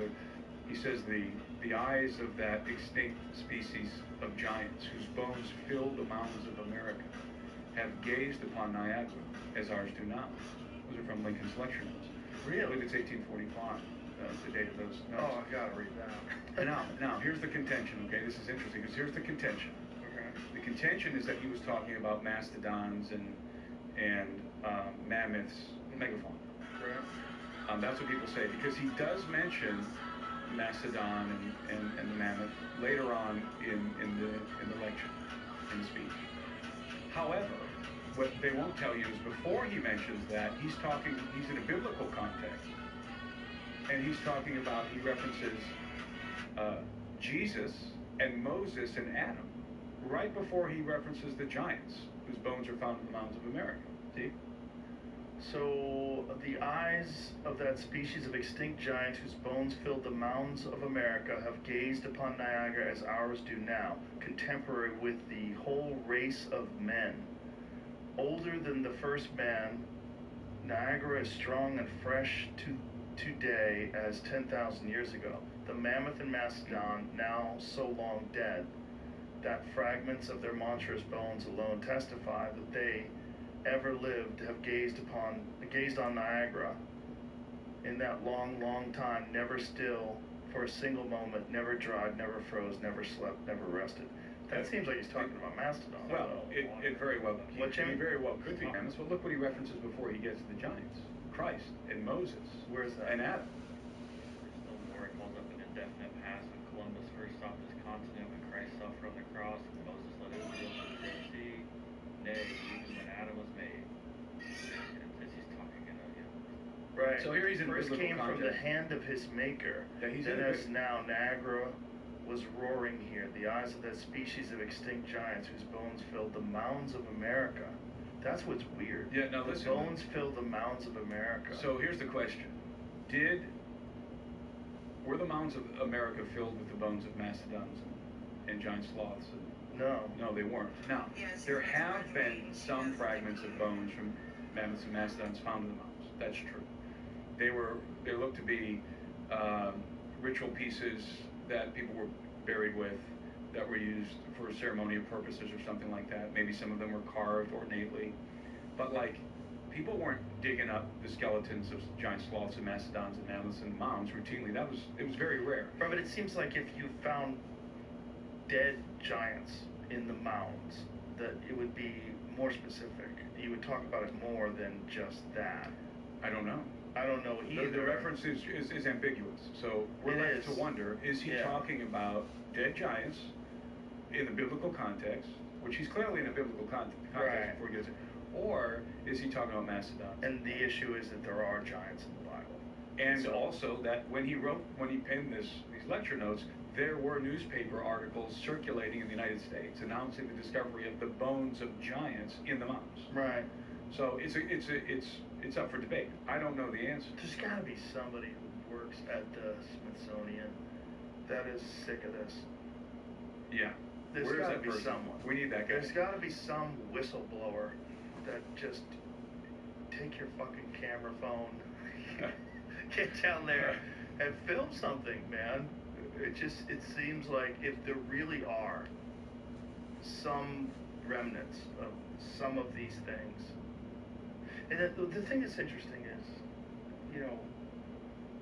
he says the eyes of that extinct species of giants whose bones fill the mountains of America have gazed upon Niagara as ours do now. Those are from Lincoln's lecture notes. Really? I believe it's 1845. The date of those notes. Oh, I gotta read that. Now, here's the contention, okay? This is interesting, because here's the contention. Okay. The contention is that he was talking about mastodons and mammoths, megafauna. Right. That's what people say, because he does mention mastodon and the mammoth later on in the lecture, in the speech. However, what they won't tell you is before he mentions that, he's in a biblical context. And he's talking about, he references Jesus and Moses and Adam right before he references the giants whose bones are found in the mountains of America. See? So the eyes of that species of extinct giants whose bones filled the mountains of America have gazed upon Niagara as ours do now, contemporary with the whole race of men. Older than the first man, Niagara is strong and fresh today as 10,000 years ago. the mammoth and mastodon, now so long dead, that fragments of their monstrous bones alone testify that they ever lived, have gazed on Niagara in that long, long time, never still for a single moment, never dried, never froze, never slept, never rested. That seems like he's talking about mastodon. Well, it very well. What, Jimmy? He very well could be mammoths. Well, look what he references before he gets to the giants: Christ and Moses. Where's that? And Adam. Still more, it calls up an indefinite past when Columbus first stopped his continent, when Christ suffered on the cross, and Moses led Israel through the Red Sea. Nay, even when Adam was made. As he's talking in a, Right. So here he's in First biblical came from the context. hand of his maker. Yeah, he's then in as now Niagara was roaring here, the eyes of that species of extinct giants whose bones filled the mounds of America. That's what's weird. Yeah, now the listen. bones filled the mounds of America. So here's the question: were the mounds of America filled with the bones of mastodons and giant sloths? No, they weren't. Now, there have been some fragments of bones from mammoths and mastodons found in the mounds. That's true. They looked to be ritual pieces that people were buried with, that were used for ceremonial purposes or something like that. Maybe some of them were carved ornately, but like, people weren't digging up the skeletons of giant sloths and mastodons and mammoths in the mounds routinely. It was very rare. Right, but it seems like if you found dead giants in the mounds, that it would be more specific. You would talk about it more than just that. I don't know. I don't know either. The reference is ambiguous, so we're left to wonder, is he talking about dead giants in the biblical context, which he's clearly in a biblical context before he gets it, or is he talking about mastodons? And the issue is that there are giants in the Bible. And also that when he penned these lecture notes, there were newspaper articles circulating in the United States announcing the discovery of the bones of giants in the mounds. Right. So it's up for debate. I don't know the answer. There's got to be somebody who works at the Smithsonian that is sick of this. Yeah. There's got to be someone. We need that guy. There's got to be some whistleblower that just take your fucking camera phone, get down there and film something, man. It seems like if there really are some remnants of some of these things. And the thing that's interesting is,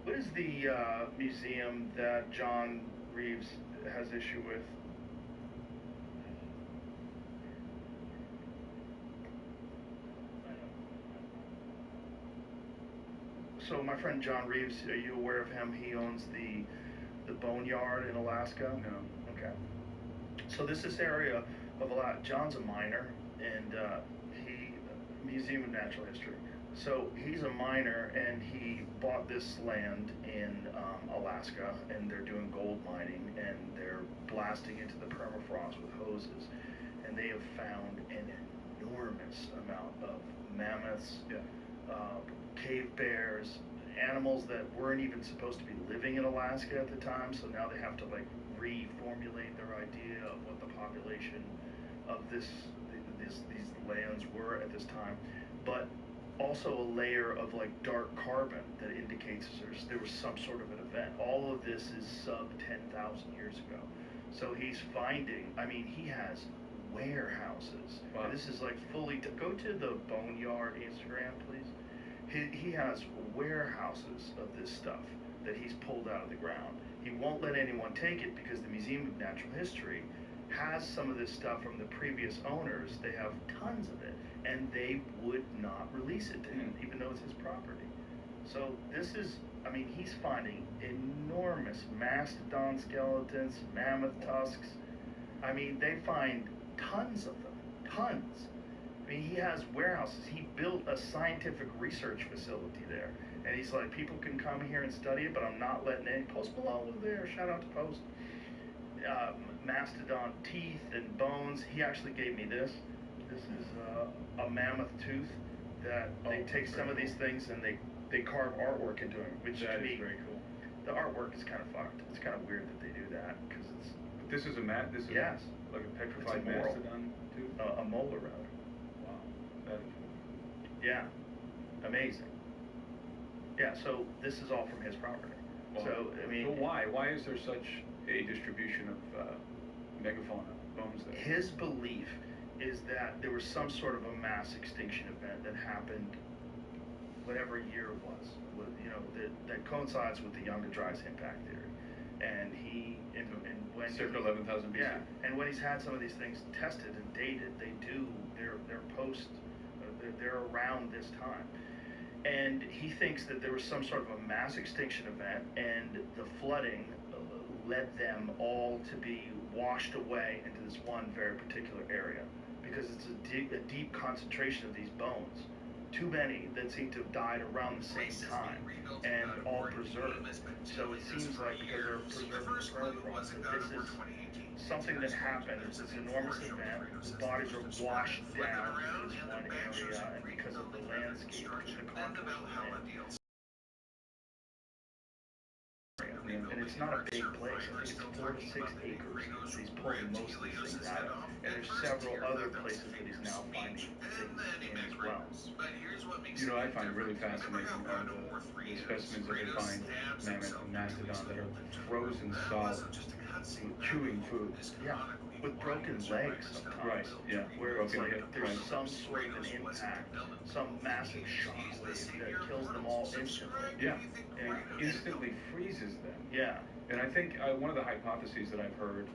what is the museum that John Reeves has issue with? So my friend John Reeves, are you aware of him? He owns the Boneyard in Alaska. No. Okay. So this area of Alaska. John's a miner, and Museum of Natural History. So he's a miner, and he bought this land in Alaska, and they're doing gold mining, and they're blasting into the permafrost with hoses, and they have found an enormous amount of mammoths, cave bears, animals that weren't even supposed to be living in Alaska at the time, so now they have to like reformulate their idea of what the population of these lands were at this time, but also a layer of like dark carbon that indicates there was some sort of an event. All of this is sub 10,000 years ago. So he's finding, he has warehouses. Wow. And this is like fully, go to the Boneyard Instagram, please. He has warehouses of this stuff that he's pulled out of the ground. He won't let anyone take it because the Museum of Natural History has some of this stuff from the previous owners. They have tons of it, and they would not release it to him, even though it's his property. So this is, he's finding enormous mastodon skeletons, mammoth tusks. They find tons of them, tons. He has warehouses. He built a scientific research facility there. And he's like, people can come here and study it, but I'm not letting any. Post Malone was there. Shout out to Post. Mastodon teeth and bones. He actually gave me this. This is a mammoth tooth that they take some of these things and they carve artwork into them, which to me, very cool. The artwork is kind of fucked. It's kind of weird that they do that because it's. But this is yes. Like a petrified It's a moral. mastodon tooth? A molar rather. Wow. That is cool. Yeah. Amazing. Yeah, so this is all from his property. Well, So, I mean... But why? Why is there such a distribution of megafauna bones there? His belief is that there was some sort of a mass extinction event that happened whatever year it was, that coincides with the Younger Dryas impact theory. And when circa 11,000 BC. Yeah, and when he's had some of these things tested and dated, they're around this time. And he thinks that there was some sort of a mass extinction event, and the flooding led them all to be washed away into this one very particular area, because it's a deep concentration of these bones. Too many that seem to have died around the same time and all preserved. So it seems like, because they're preserved in the permafrost, that this is something that happened. It's this enormous event. The bodies are washed down into this one area, and because of the landscape, the contours of the land. And it's not a big place. I think it's 4 to 6 acres. He's pulling most of these things out of. And there's several other places that he's now finding things in as well. You know, I find really fascinating the specimens that they find, mammoth and mastodon, that are frozen solid, chewing food. Yeah, with broken legs sometimes. Right, yeah. Where it's Broken like hip, there's right. some sort of an impact, some massive shockwave that kills them all instantly. Yeah, and instantly freezes them. Yeah. And I think one of the hypotheses that I've heard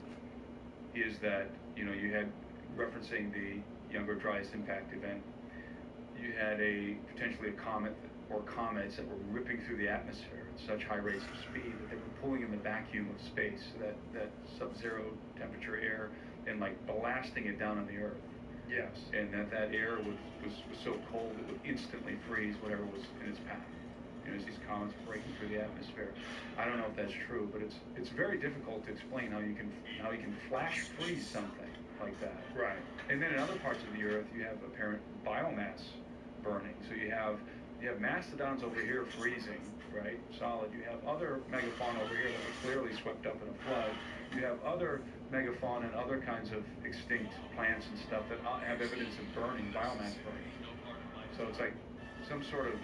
is that, you had, referencing the Younger Dryas impact event, you had potentially a comet or comets that were ripping through the atmosphere at such high rates of speed that they were pulling in the vacuum of space, that sub-zero temperature air, and like blasting it down on the Earth. Yes. And that air was so cold it would instantly freeze whatever was in its path. As these comets breaking through the atmosphere. I don't know if that's true, but it's very difficult to explain how you can flash freeze something like that. Right. And then in other parts of the Earth, you have apparent biomass burning. So you have mastodons over here freezing, right, solid. You have other megafauna over here that were clearly swept up in a flood. You have other megafauna and other kinds of extinct plants and stuff that have evidence of burning, biomass burning. So it's like some sort of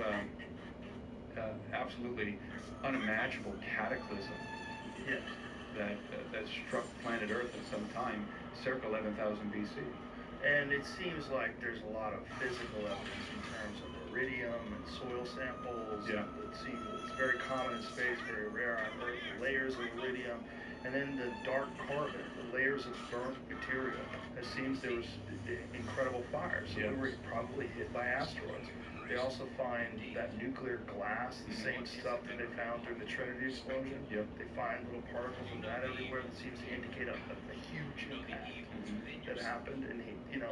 absolutely unimaginable cataclysm that struck planet Earth at some time, circa 11,000 BC. And it seems like there's a lot of physical evidence in terms of iridium and soil samples. Yeah. It's very common in space, very rare on Earth. The layers of iridium, and then the dark carbon, the layers of burnt material. It seems there was incredible fires. So we were probably hit by asteroids. They also find that nuclear glass, the same stuff that they found during the Trinity explosion. Yep. They find little particles of that everywhere that seems to indicate a huge impact that happened. And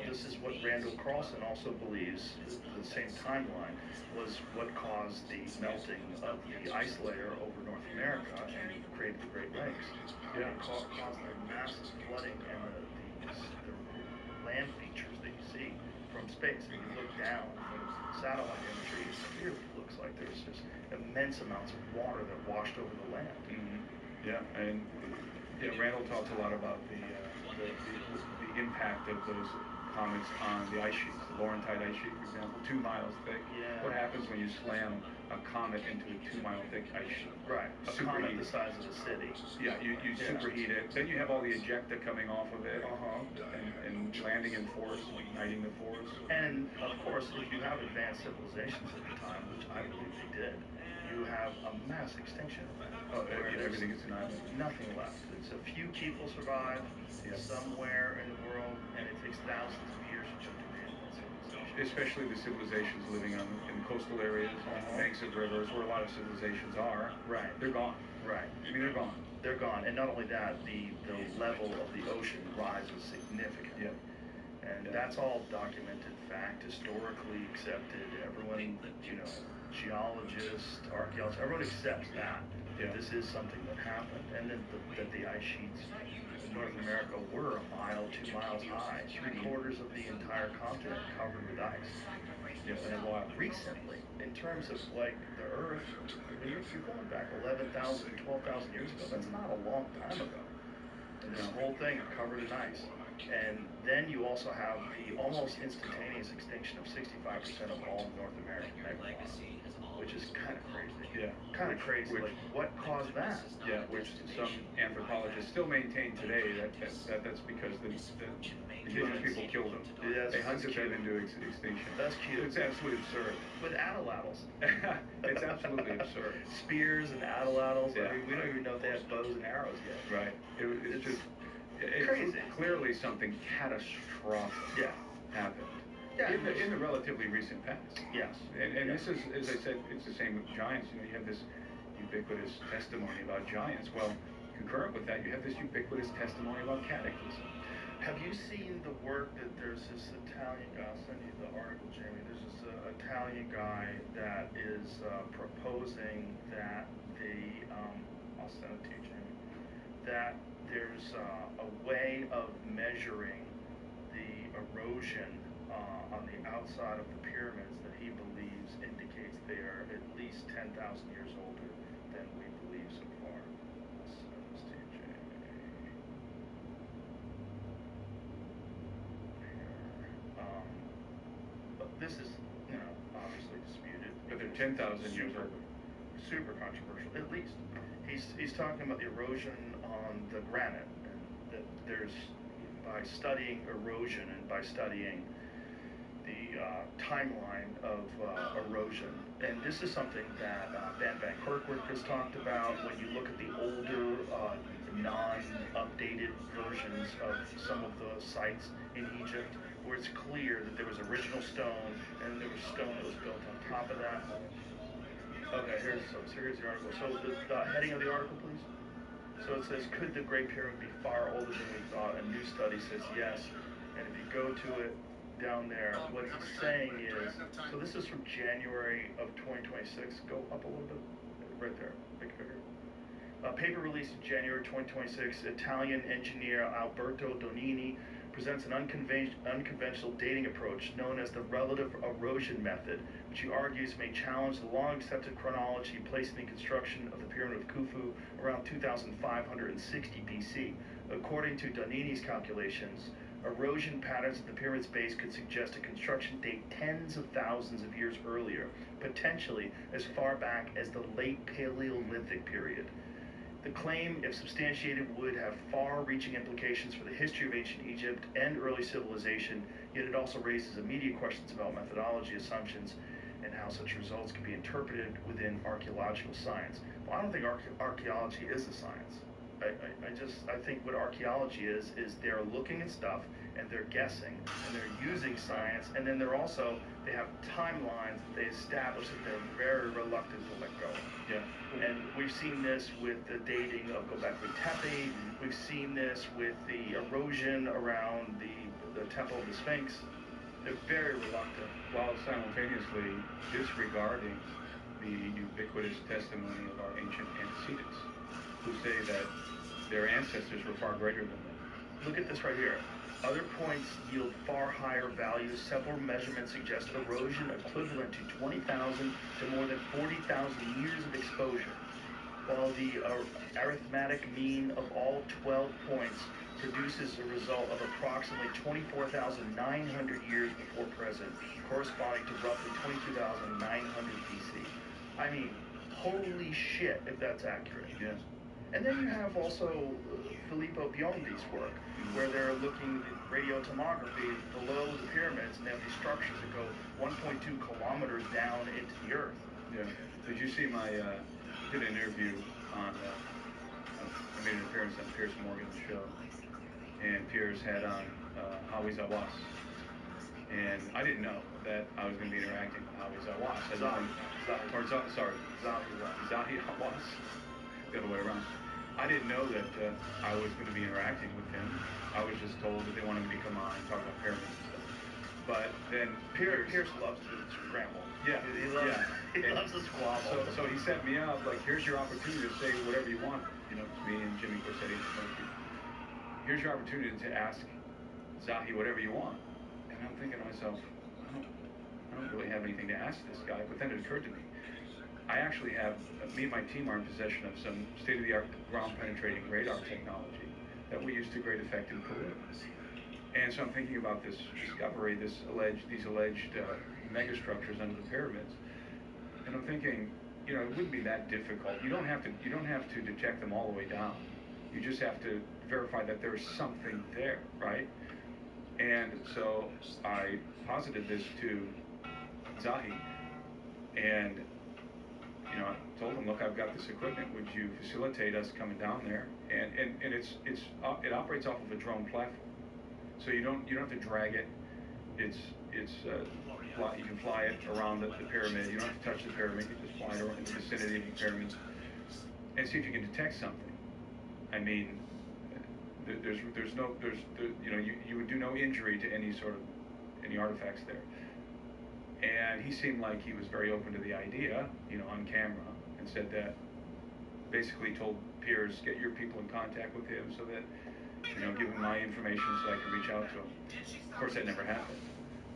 this is what Randall Carlson also believes, the same timeline, was what caused the melting of the ice layer over North America and created the Great Lakes. Yeah. It caused the massive flooding and the land features that you see from space. If you look down from satellite imagery, it clearly looks like there's just immense amounts of water that washed over the land. Mm-hmm. Yeah, and Randall talks a lot about the impact of those comets on the ice sheets. The Laurentide ice sheet, for example, 2 miles thick. Yeah. What happens when you slam a comet into a 2-mile thick ice sheet? Right, a comet the size of a city. Yeah, you superheat it. Then you have all the ejecta coming off of it, and landing in force, igniting the force. And of course, if you have advanced civilizations at the time, which I believe they did, you have a mass extinction event. Everything is annihilated. Nothing left. It's a few people survive somewhere in the world, and it takes thousands of years to advance that civilization. Especially the civilizations living in coastal areas, banks of rivers, where a lot of civilizations are. Right. They're gone. Right. I mean, they're gone. They're gone. And not only that, the level of the ocean rises significantly. Yeah. And that's all documented fact, historically accepted. Everyone, geologists, archaeologists, everyone accepts that. Yeah. This is something that happened. And that the ice sheets in North America were 1 mile, 2 miles high. 3/4 of the entire continent covered with ice. Yes. And recently, in terms of like the Earth, if you're going back 11,000, 12,000 years ago, that's not a long time ago. And this whole thing covered in ice. And then you also have the almost instantaneous extinction of 65% of all North American megafauna, which is kind of crazy. Yeah. Kind of crazy. Which, like, what caused that? Yeah, which some anthropologists still maintain today that's because the indigenous people killed them. Yeah, they hunted them into extinction. That's cute. It's absolutely absurd. With atlatls. It's absolutely absurd. Spears and atlatls. Yeah. I mean, we don't even know if they had bows and arrows yet. Right. It's just crazy. Clearly something catastrophic happened. Yeah, in the relatively recent past. Yes. And this is, as I said, it's the same with giants. You know, you have this ubiquitous testimony about giants. Well, concurrent with that, you have this ubiquitous testimony about cataclysm. Have you seen the work that there's this Italian guy, I'll send you the article, Jamie, there's this Italian guy that is proposing that I'll send it to you, Jamie, that there's a way of measuring the erosion on the outside of the pyramids that he believes indicates they are at least 10,000 years older than we believe so far. I'll send this to you, Jamie. But this is, obviously disputed. But they're 10,000 years old. Super controversial, at least. He's talking about the erosion on the granite, and that there's, by studying erosion and by studying the timeline of erosion, and this is something that Ben Van Kerkhove has talked about. When you look at the older, non-updated versions of some of the sites in Egypt, where it's clear that there was original stone, and there was stone that was built on top of that. Okay, here's the article. So the heading of the article, please. So it says, could the Great Pyramid be far older than we thought? A new study says yes. And if you go to it down there, what it's saying is, so this is from January of 2026. Go up a little bit, right there, make it bigger. A paper released in January 2026, Italian engineer Alberto Donini presents an unconventional dating approach known as the relative erosion method, which he argues may challenge the long-accepted chronology placing the construction of the Pyramid of Khufu around 2560 BC. According to Donini's calculations, erosion patterns at the pyramid's base could suggest a construction date tens of thousands of years earlier, potentially as far back as the late Paleolithic period. The claim, if substantiated, would have far-reaching implications for the history of ancient Egypt and early civilization, yet it also raises immediate questions about methodology, assumptions, and how such results can be interpreted within archaeological science. Well, I don't think archaeology is a science. I think what archaeology is they're looking at stuff and they're guessing and they're using science, and then they have timelines that they establish that they're very reluctant to let go. Yeah. And we've seen this with the dating of Göbekli Tepe. We've seen this with the erosion around the Temple of the Sphinx. They're very reluctant. While simultaneously disregarding the ubiquitous testimony of our ancient antecedents, who say that their ancestors were far greater than them. Look at this right here. Other points yield far higher values. Several measurements suggest erosion equivalent to 20,000 to more than 40,000 years of exposure, while the arithmetic mean of all 12 points produces a result of approximately 24,900 years before present, corresponding to roughly 22,900 BC. I mean, holy shit, if that's accurate. Yes. And then you have also Filippo Biondi's work, where they're looking at radiotomography below the pyramids, and they have these structures that go 1.2 kilometers down into the earth. Yeah. Did you see did an interview on, I made an appearance on Piers Morgan's show, and Piers had on Hawi Zawas. And I didn't know that I was going to be interacting with Hawi Zawas. Zahi Hawass. The other way around. I didn't know that I was going to be interacting with him. I was just told that they wanted me to come on and talk about pyramids and stuff. But then Pierce loves to scramble. Yeah, he loves to squabble. So he set me up like, here's your opportunity to say whatever you want. You know, it's me and Jimmy Corsetti. Here's your opportunity to ask Zahi whatever you want. And I'm thinking to myself, I don't really have anything to ask this guy. But then it occurred to me, I actually have, me and my team are in possession of some state-of-the-art ground-penetrating radar technology that we use to great effect in Peru. And so I'm thinking about this discovery, these alleged megastructures under the pyramids, and I'm thinking, you know, it wouldn't be that difficult. You don't have to detect them all the way down. You just have to verify that there's something there, right? And so I posited this to Zahi, and you know, I told him, look, I've got this equipment. Would you facilitate us coming down there? And it operates off of a drone platform, so you don't have to drag it. You can fly it around the pyramid. You don't have to touch the pyramid. You just fly it around in the vicinity of the pyramid and see if you can detect something. I mean, you would do no injury to any artifacts there. And he seemed like he was very open to the idea, you know, on camera, and said that, basically told Piers, get your people in contact with him so that, you know, give him my information so I can reach out to him. Of course, that never happened.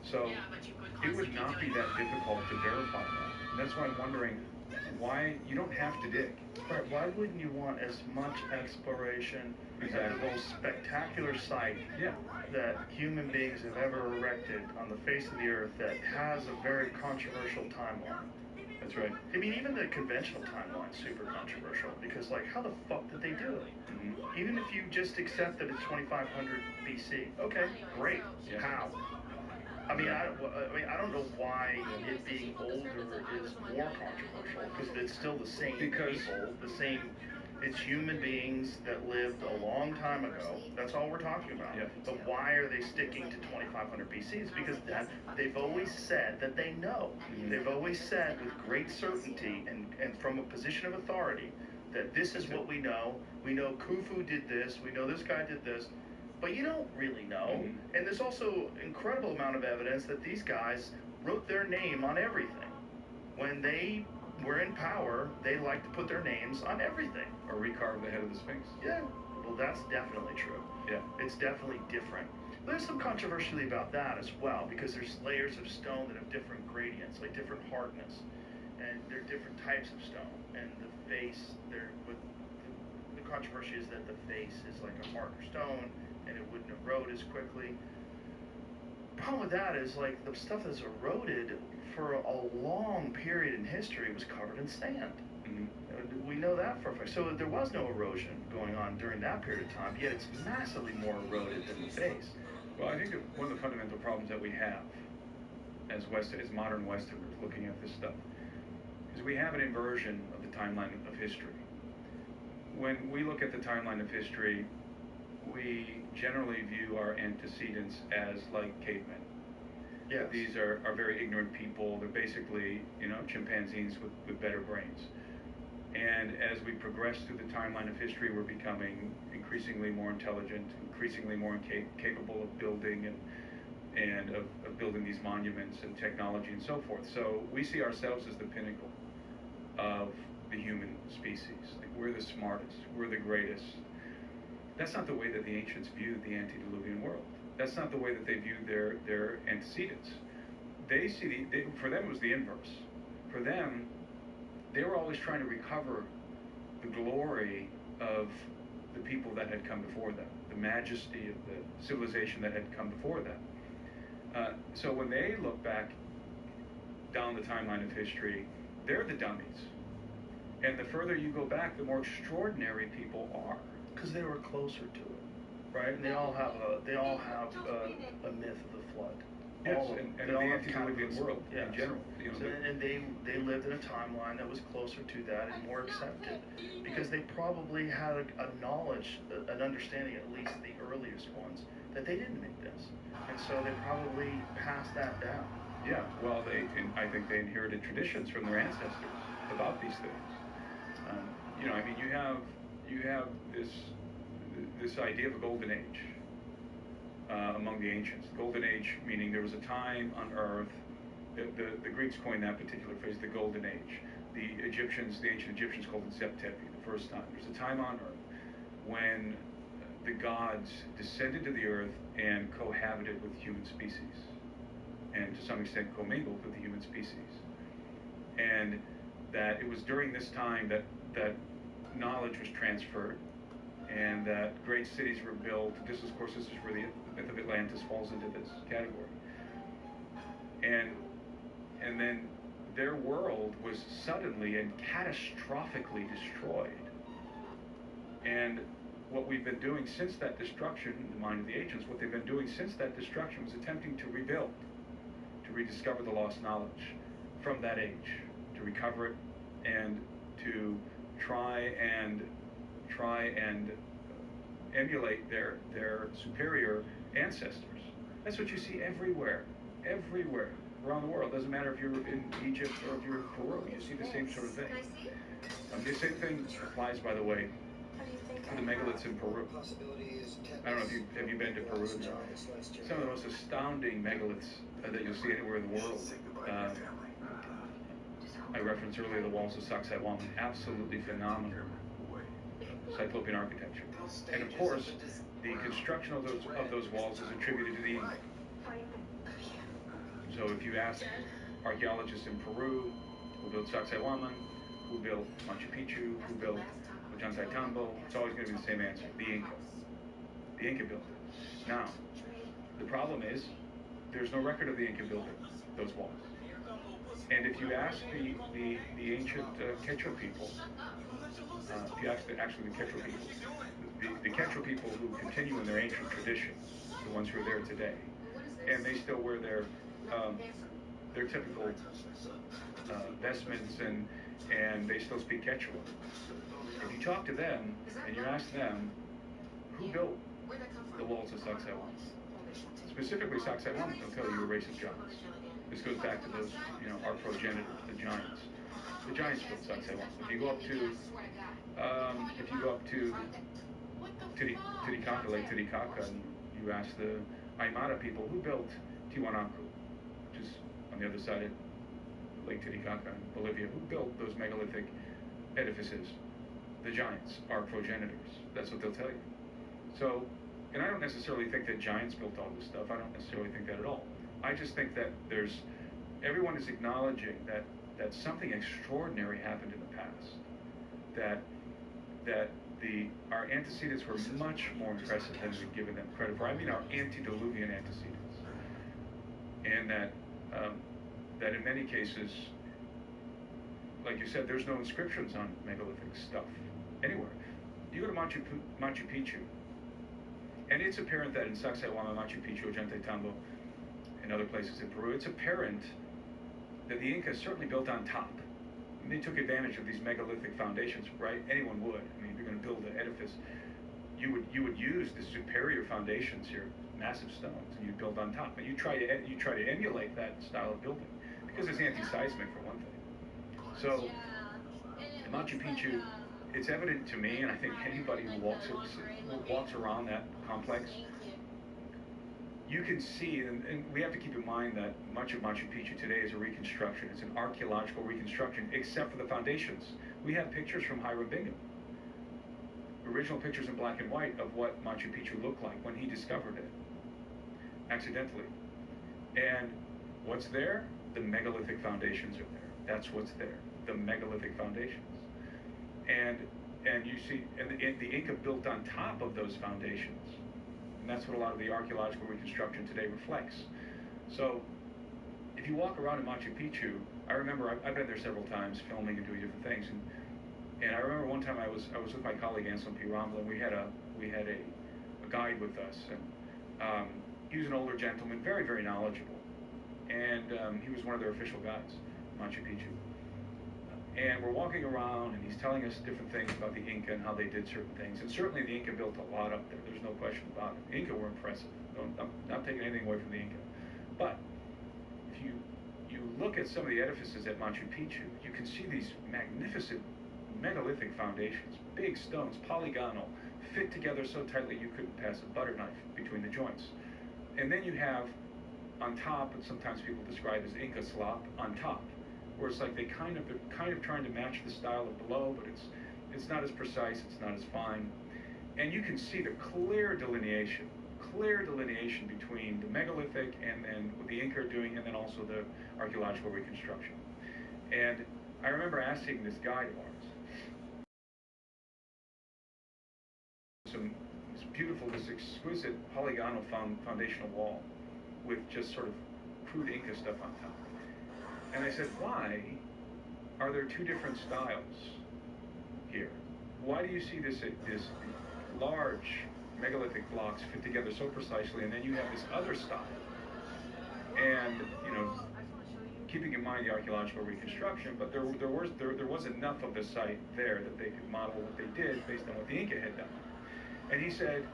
So it would not be that difficult to verify that. And that's why I'm wondering why you don't have to dig. Right, why wouldn't you want as much exploration at the most spectacular site that human beings have ever erected on the face of the earth that has a very controversial timeline? That's right. I mean, even the conventional timeline's super controversial because, like, how the fuck did they do it? Mm-hmm. Even if you just accept that it's 2500 BC, okay, great. Yeah. How? I mean, I don't know why it being older is more controversial because it's still the same people, it's human beings that lived a long time ago. That's all we're talking about. Yeah. But why are they sticking to 2500 BC? It's because they've always said that they know. Mm-hmm. They've always said with great certainty and from a position of authority that this is what we know. We know Khufu did this. We know this guy did this. But you don't really know. Mm-hmm. And there's also incredible amount of evidence that these guys wrote their name on everything. When they were in power, they liked to put their names on everything. Or recarve the head of the Sphinx. Yeah, well, that's definitely true. Yeah. It's definitely different. There's some controversy about that as well, because there's layers of stone that have different gradients, like different hardness. And they're different types of stone. And the face, the controversy is that the face is like a harder stone, and it wouldn't erode as quickly. The problem with that is, like, the stuff that's eroded for a long period in history was covered in sand. Mm-hmm. We know that for a fact. So there was no erosion going on during that period of time, yet it's massively more eroded than the face. Well, I think that one of the fundamental problems that we have as modern Westerners looking at this stuff is we have an inversion of the timeline of history. When we look at the timeline of history, we generally view our antecedents as like cavemen. Yes. These are very ignorant people. They're basically, you know, chimpanzees with better brains. And as we progress through the timeline of history, we're becoming increasingly more intelligent, increasingly more capable of building and of building these monuments and technology and so forth. So we see ourselves as the pinnacle of the human species. Like, we're the smartest, we're the greatest. That's not the way that the ancients viewed the antediluvian world. That's not the way that they viewed their antecedents. They see for them it was the inverse. For them, they were always trying to recover the glory of the people that had come before them, the majesty of the civilization that had come before them. So when they look back down the timeline of history, they're the dummies. And the further you go back, the more extraordinary people are. Because they were closer to it, right? And they all have a myth of the flood. Yes, and the antediluvian world in general. You know, so, and they lived in a timeline that was closer to that and more accepted, because they probably had a knowledge, an understanding, at least the earliest ones, that they didn't make this, and so they probably passed that down. Yeah, well, I think they inherited traditions from their ancestors about these things. You know, I mean, you have this idea of a golden age among the ancients. Golden age meaning there was a time on Earth. The Greeks coined that particular phrase, the golden age. The ancient Egyptians called it Septepi, the first time. There's a time on Earth when the gods descended to the earth and cohabited with human species, and to some extent commingled with the human species. And that it was during this time that knowledge was transferred, and that great cities were built. This is, of course, this is where the myth of Atlantis falls into this category. And then their world was suddenly and catastrophically destroyed. And what we've been doing since that destruction, in the mind of the ancients, what they've been doing since that destruction was attempting to rebuild, to rediscover the lost knowledge from that age, to recover it, and to try and emulate their superior ancestors. That's what you see everywhere around the world. Doesn't matter if you're in Egypt or if you're in Peru, you see the same sort of thing. The same thing applies, by the way, to the megaliths in Peru. I don't know if have you been to Peru? Some of the most astounding megaliths that you'll see anywhere in the world. I referenced earlier the walls of Sacsayhuaman. Absolutely phenomenal Cyclopean architecture. And of course, the construction of those walls is attributed to the Inca. So if you ask archaeologists in Peru who built Sacsayhuaman, who built Machu Picchu, who built Ollantaytambo, it's always going to be the same answer: the Inca. The Inca built it. Now, the problem is there's no record of the Inca building those walls. And if you ask the ancient Quechua people, if you ask the Quechua people, the Quechua people who continue in their ancient tradition, the ones who are there today, and they still wear their typical vestments and they still speak Quechua. If you talk to them and you ask them who built the walls of Sacsayhuaman, specifically Sacsayhuaman, they'll tell you a race of giants. This goes back to those, our progenitors, the giants. The giants built Sacsayhuaman. If you go up to Titicaca, Lake Titicaca, and you ask the Aymara people who built Tiwanaku, which is on the other side of Lake Titicaca in Bolivia, who built those megalithic edifices, the giants, our progenitors. That's what they'll tell you. So, and I don't necessarily think that giants built all this stuff. I don't necessarily think that at all. I just think that everyone is acknowledging that something extraordinary happened in the past. That our antecedents were much more impressive than we've given them credit for. I mean our antediluvian antecedents. And that in many cases, like you said, there's no inscriptions on megalithic stuff anywhere. You go to Machu Picchu, and it's apparent that in Sacsayhuaman, Machu Picchu, Ollantaytambo, and other places in Peru, it's apparent that the Incas certainly built on top. And they took advantage of these megalithic foundations, right? Anyone would. I mean, if you're going to build an edifice, you would use the superior foundations here, massive stones, and you build on top. And you try to emulate that style of building because it's anti-seismic for one thing. So in Machu Picchu, it's evident to me, and I think anybody who walks around that complex, you can see, and we have to keep in mind that much of Machu Picchu today is a reconstruction. It's an archaeological reconstruction, except for the foundations. We have pictures from Hiram Bingham, original pictures in black and white of what Machu Picchu looked like when he discovered it, accidentally. And what's there? The megalithic foundations are there. That's what's there, the megalithic foundations. And you see, and the Inca built on top of those foundations. And that's what a lot of the archaeological reconstruction today reflects. So if you walk around in Machu Picchu, I remember I've been there several times filming and doing different things, and I remember one time I was with my colleague Anselm P. Rommel, and we had a guide with us, and he was an older gentleman, very, very knowledgeable, and he was one of their official guides, Machu Picchu. And we're walking around, and he's telling us different things about the Inca and how they did certain things. And certainly the Inca built a lot up there. There's no question about it. The Inca were impressive. I'm not taking anything away from the Inca. But if you look at some of the edifices at Machu Picchu, you can see these magnificent megalithic foundations, big stones, polygonal, fit together so tightly you couldn't pass a butter knife between the joints. And then you have on top, what sometimes people describe as Inca slop on top, where it's like they're kind of trying to match the style of below, but it's not as precise, it's not as fine. And you can see the clear delineation between the megalithic and then what the Inca are doing, and then also the archaeological reconstruction. And I remember asking this guide of ours, this beautiful, this exquisite polygonal foundational wall with just sort of crude Inca stuff on top. And I said, why are there two different styles here? Why do you see this large megalithic blocks fit together so precisely, and then you have this other style? And keeping in mind the archaeological reconstruction, but there was enough of the site there that they could model what they did based on what the Inca had done. And he said,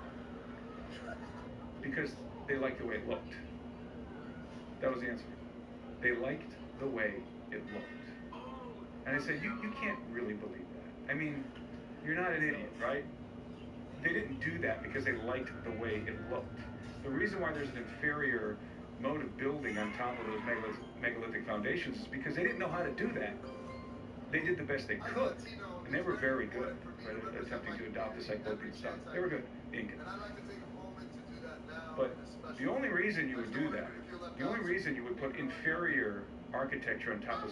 because they liked the way it looked. That was the answer. They liked the way it looked. And I said, you can't really believe that. I mean, you're not an idiot, right? They didn't do that because they liked the way it looked. The reason why there's an inferior mode of building on top of those megalithic foundations is because they didn't know how to do that. They did the best they could, and they were very good at attempting to adopt the Cyclopean style. They were good, the Incans. But the only reason you would do that, the only reason you would put inferior architecture on top of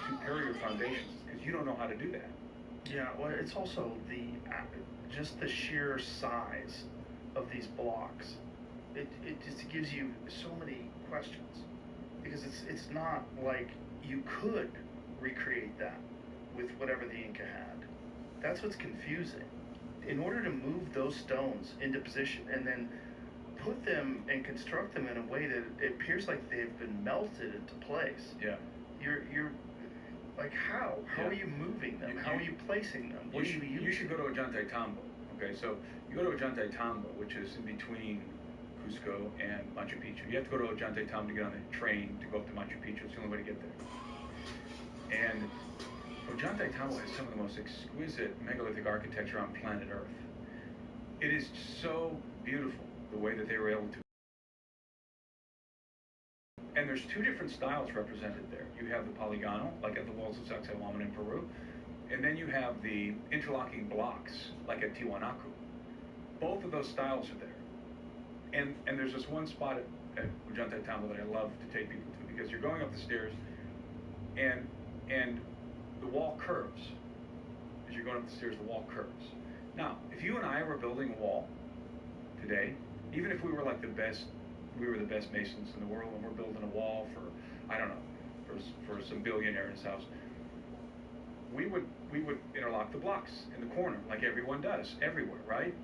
superior foundations is because you don't know how to do that. Yeah, well, it's also just the sheer size of these blocks. It just gives you so many questions, because it's not like you could recreate that with whatever the Inca had. That's what's confusing. In order to move those stones into position and then put them and construct them in a way that it appears like they've been melted into place. Yeah. You're like, how? How are you moving them? How are you placing them? What do you use? You should go to Ollantaytambo. Okay, so you go to Ollantaytambo, which is in between Cusco and Machu Picchu. You have to go to Ollantaytambo to get on a train to go up to Machu Picchu. It's the only way to get there. And Ollantaytambo has some of the most exquisite megalithic architecture on planet Earth. It is so beautiful the way that they were able to. And there's two different styles represented there. You have the polygonal, like at the walls of Sacsayhuaman in Peru, and then you have the interlocking blocks, like at Tiwanaku. Both of those styles are there. And there's this one spot at Ollantaytambo that I love to take people to, because you're going up the stairs, and the wall curves. As you're going up the stairs, the wall curves. Now, if you and I were building a wall today, even if we were like the best masons in the world, and we're building a wall for, I don't know, for some billionaire in his house, we would interlock the blocks in the corner like everyone does everywhere, right?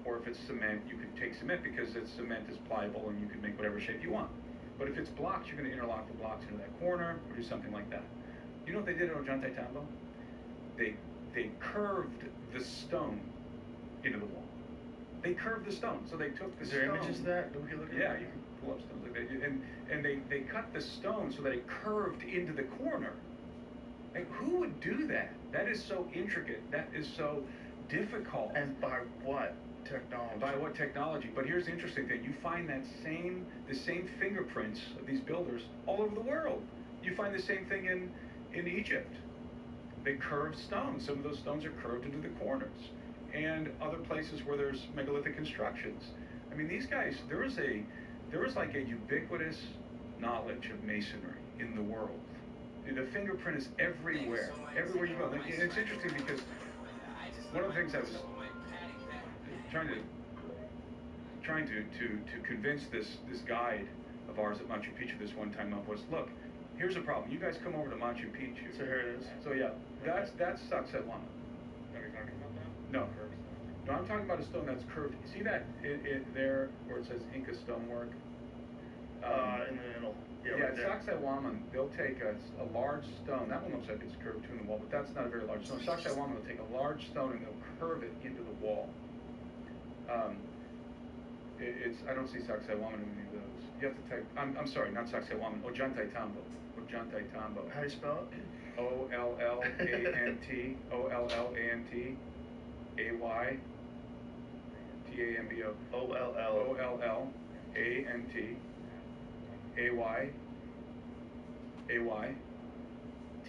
Or if it's cement, you could take cement, because cement is pliable and you can make whatever shape you want. But if it's blocks, you're going to interlock the blocks into that corner or do something like that. You know what they did at Ollantaytambo? They curved the stone into the wall. They curved the stone, so they took the stone. Is there images of that we can look at? Yeah, you can pull up stones like that. And they cut the stone so that it curved into the corner. Like, who would do that? That is so intricate. That is so difficult. And by what technology? By what technology? But here's the interesting thing: you find the same fingerprints of these builders all over the world. You find the same thing in Egypt. They curved stones. Some of those stones are curved into the corners. And other places where there's megalithic constructions. I mean, these guys, there was like a ubiquitous knowledge of masonry in the world. The fingerprint is everywhere, everywhere you go. And it's interesting because one of the things I was trying to convince this guide of ours at Machu Picchu this one time of was, look, here's a problem. You guys come over to Machu Picchu. So here it is. So yeah, that's Sacsayhuaman. Are you talking about that? No. No, I'm talking about a stone that's curved. See that there where it says Inca stonework? In the middle. Yeah, right at Sacsayhuaman, they'll take a large stone. That one looks like it's curved too in the wall, but that's not a very large stone. Sacsayhuaman will take a large stone and they'll curve it into the wall. I don't see Sacsayhuaman in any of those. You have to type. I'm sorry, not Sacsayhuaman. Ollantaytambo. Ollantaytambo. How do you spell it? Ollant. Ollant. AY. TAMBO. OLLANT. AY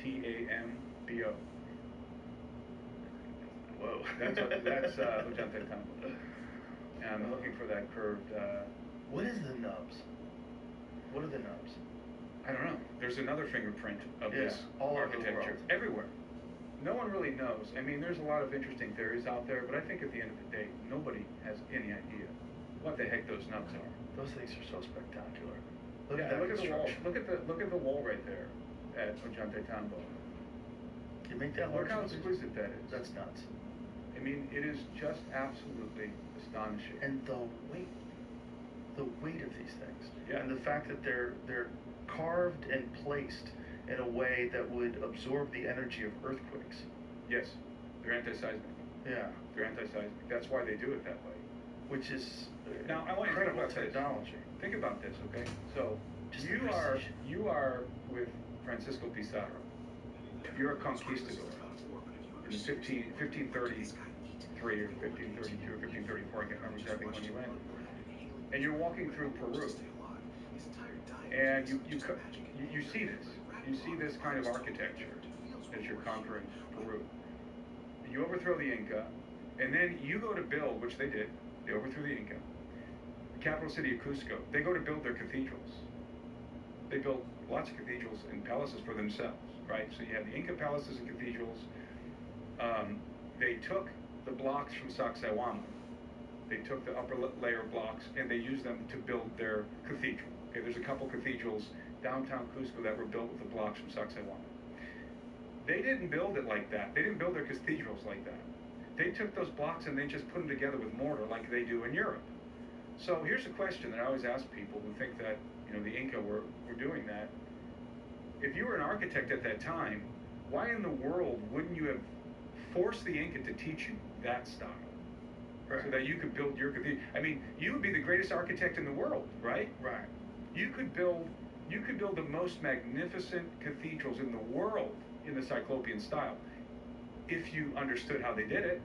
TAMBO. Whoa. That's Ollantaytambo. And I'm looking for that curved. What is the nubs? What are the nubs? I don't know. There's another fingerprint of this all over the architecture world. everywhere. No one really knows. I mean, there's a lot of interesting theories out there, but I think at the end of the day, nobody has any idea what the heck those nubs are. Those things are so spectacular. Look at the wall. Look at the wall right there at Ollantaytambo. You make that Look large. how exquisite that is. That's nuts. I mean, it is just absolutely astonishing. And the weight of these things. Yeah. And the fact that they're carved and placed in a way that would absorb the energy of earthquakes. Yes, they're anti-seismic. Yeah. They're anti-seismic. That's why they do it that way. Which is Now, I want you to think incredible about technology. this. Think about this, okay? So, Just you the are precision. with Francisco Pizarro. You're a conquistador in the 1533 or 1532 or 1534, I can't remember exactly when you landed. And you're walking through Peru. And you see this. You see this kind of architecture as you're conquering Peru. You overthrow the Inca, and then you go to build, which they did. They overthrew the Inca. The capital city of Cusco. They go to build their cathedrals. They built lots of cathedrals and palaces for themselves, right? So you have the Inca palaces and cathedrals. They took the blocks from Sacsayhuaman. They took the upper layer blocks and they used them to build their cathedral. Okay, there's a couple cathedrals downtown Cusco that were built with the blocks from Sacsayhuaman. They didn't build it like that. They didn't build their cathedrals like that. They took those blocks and they just put them together with mortar like they do in Europe. So here's a question that I always ask people who think that, the Inca were doing that. If you were an architect at that time, why in the world wouldn't you have forced the Inca to teach you that style? Right. So that you could build your cathedral. I mean, you would be the greatest architect in the world, right? Right. You could build the most magnificent cathedrals in the world in the Cyclopean style if you understood how they did it.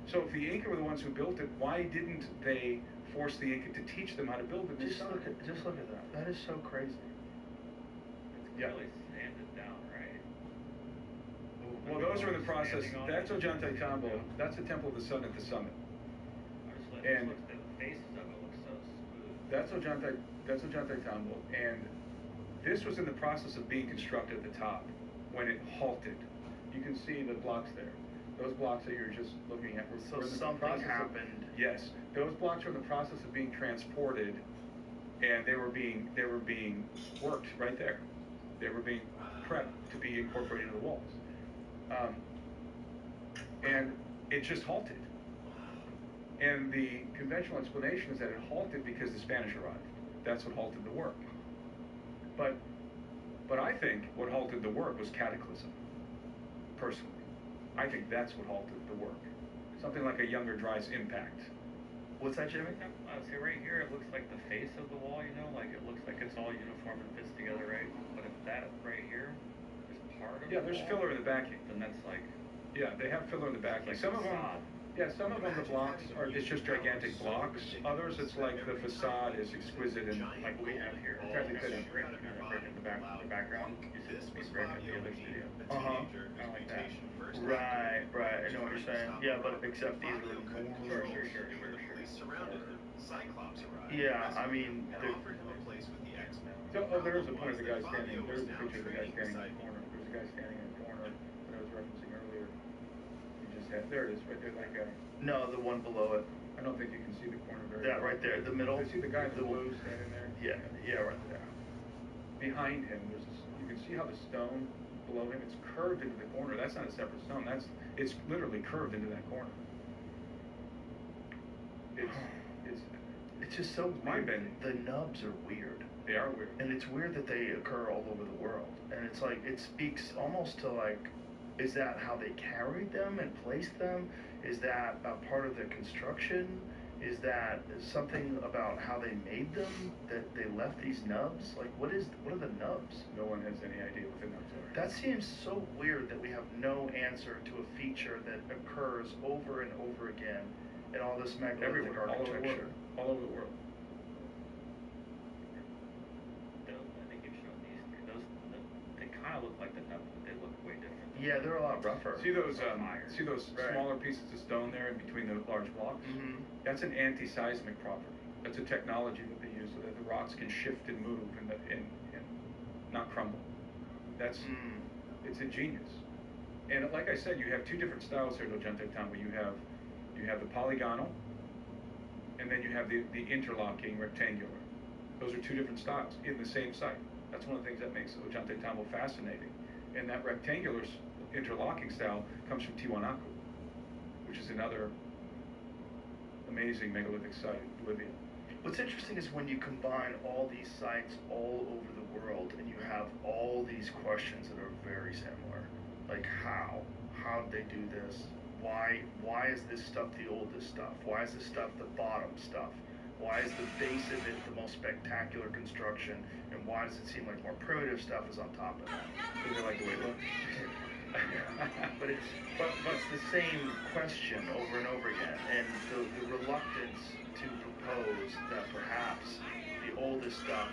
So if the Inca were the ones who built it, why didn't they force the Inca to teach them how to build it? Just look at that. That is so crazy. It's really sanded down, right? Well, those are in the process. That's Ollantaytambo. That's the Temple of the Sun at the summit. And the faces of it look so smooth. That's Ollantaytambo, and this was in the process of being constructed at the top when it halted. You can see the blocks there. Those blocks that you're just looking at were So something happened. Yes, those blocks are in the process of being transported, and they were being worked right there. They were being prepped to be incorporated into the walls, and it just halted. And the conventional explanation is that it halted because the Spanish arrived. That's what halted the work. But I think what halted the work was cataclysm. Personally, I think that's what halted the work. Something like a Younger Dryas impact. What's that, Jimmy? See, right here, it looks like the face of the wall, like it looks like it's all uniform and fits together, right? But if that right here is part of the there's wall, filler in the backing. then that's like... Yeah, they have filler in the backing. Like some of them... facade. Yeah, some of them, the blocks it's just gigantic blocks. Others, it's like the facade is exquisite and Like we have here. It's actually fitting. Right in the background. You see this right at the other studio. Uh-huh. Kind of like that. Right. I know what you're saying. Yeah, but except these are more... Sure. Yeah, I mean... So, there is a point of the guy standing. There's a picture of the guy standing in the corner. There's a guy standing in the corner that I was referencing earlier. There it is, right there, that guy. No, the one below it. I don't think you can see the corner very That well. right there, the middle. You see the guy in the blue standing there? Yeah, right there. Behind him, you can see how the stone below him, it's curved into the corner. That's not a separate stone. It's literally curved into that corner. It's just so mind-bending. The nubs are weird. They are weird. And it's weird that they occur all over the world. And it's like, it speaks almost to like, is that how they carried them and placed them? Is that a part of the construction? Is that something about how they made them, that they left these nubs? Like, what are the nubs? No one has any idea what the nubs are. That seems so weird that we have no answer to a feature that occurs over and over again in all this megalithic architecture. All over the world. I think you've shown these three. They kind of look like the nubs, but they look way different. Yeah, they're a lot rougher. See those Right. smaller pieces of stone there in between the large blocks? Mm-hmm. That's an anti-seismic property. That's a technology that they use so that the rocks can shift and move and not crumble. It's ingenious. And like I said, you have two different styles here at Ollantaytambo. You have the polygonal, and then you have the interlocking rectangular. Those are two different styles in the same site. That's one of the things that makes Ollantaytambo fascinating. And that rectangular interlocking style comes from Tiwanaku, which is another amazing megalithic site in Bolivia. What's interesting is when you combine all these sites all over the world and you have all these questions that are very similar. Like how did they do this? Why is this stuff the oldest stuff? Why is this stuff the bottom stuff? Why is the base of it the most spectacular construction? And why does it seem like more primitive stuff is on top of that? Because I like the way it looks. but it's the same question over and over again, and the reluctance to propose that perhaps the oldest stuff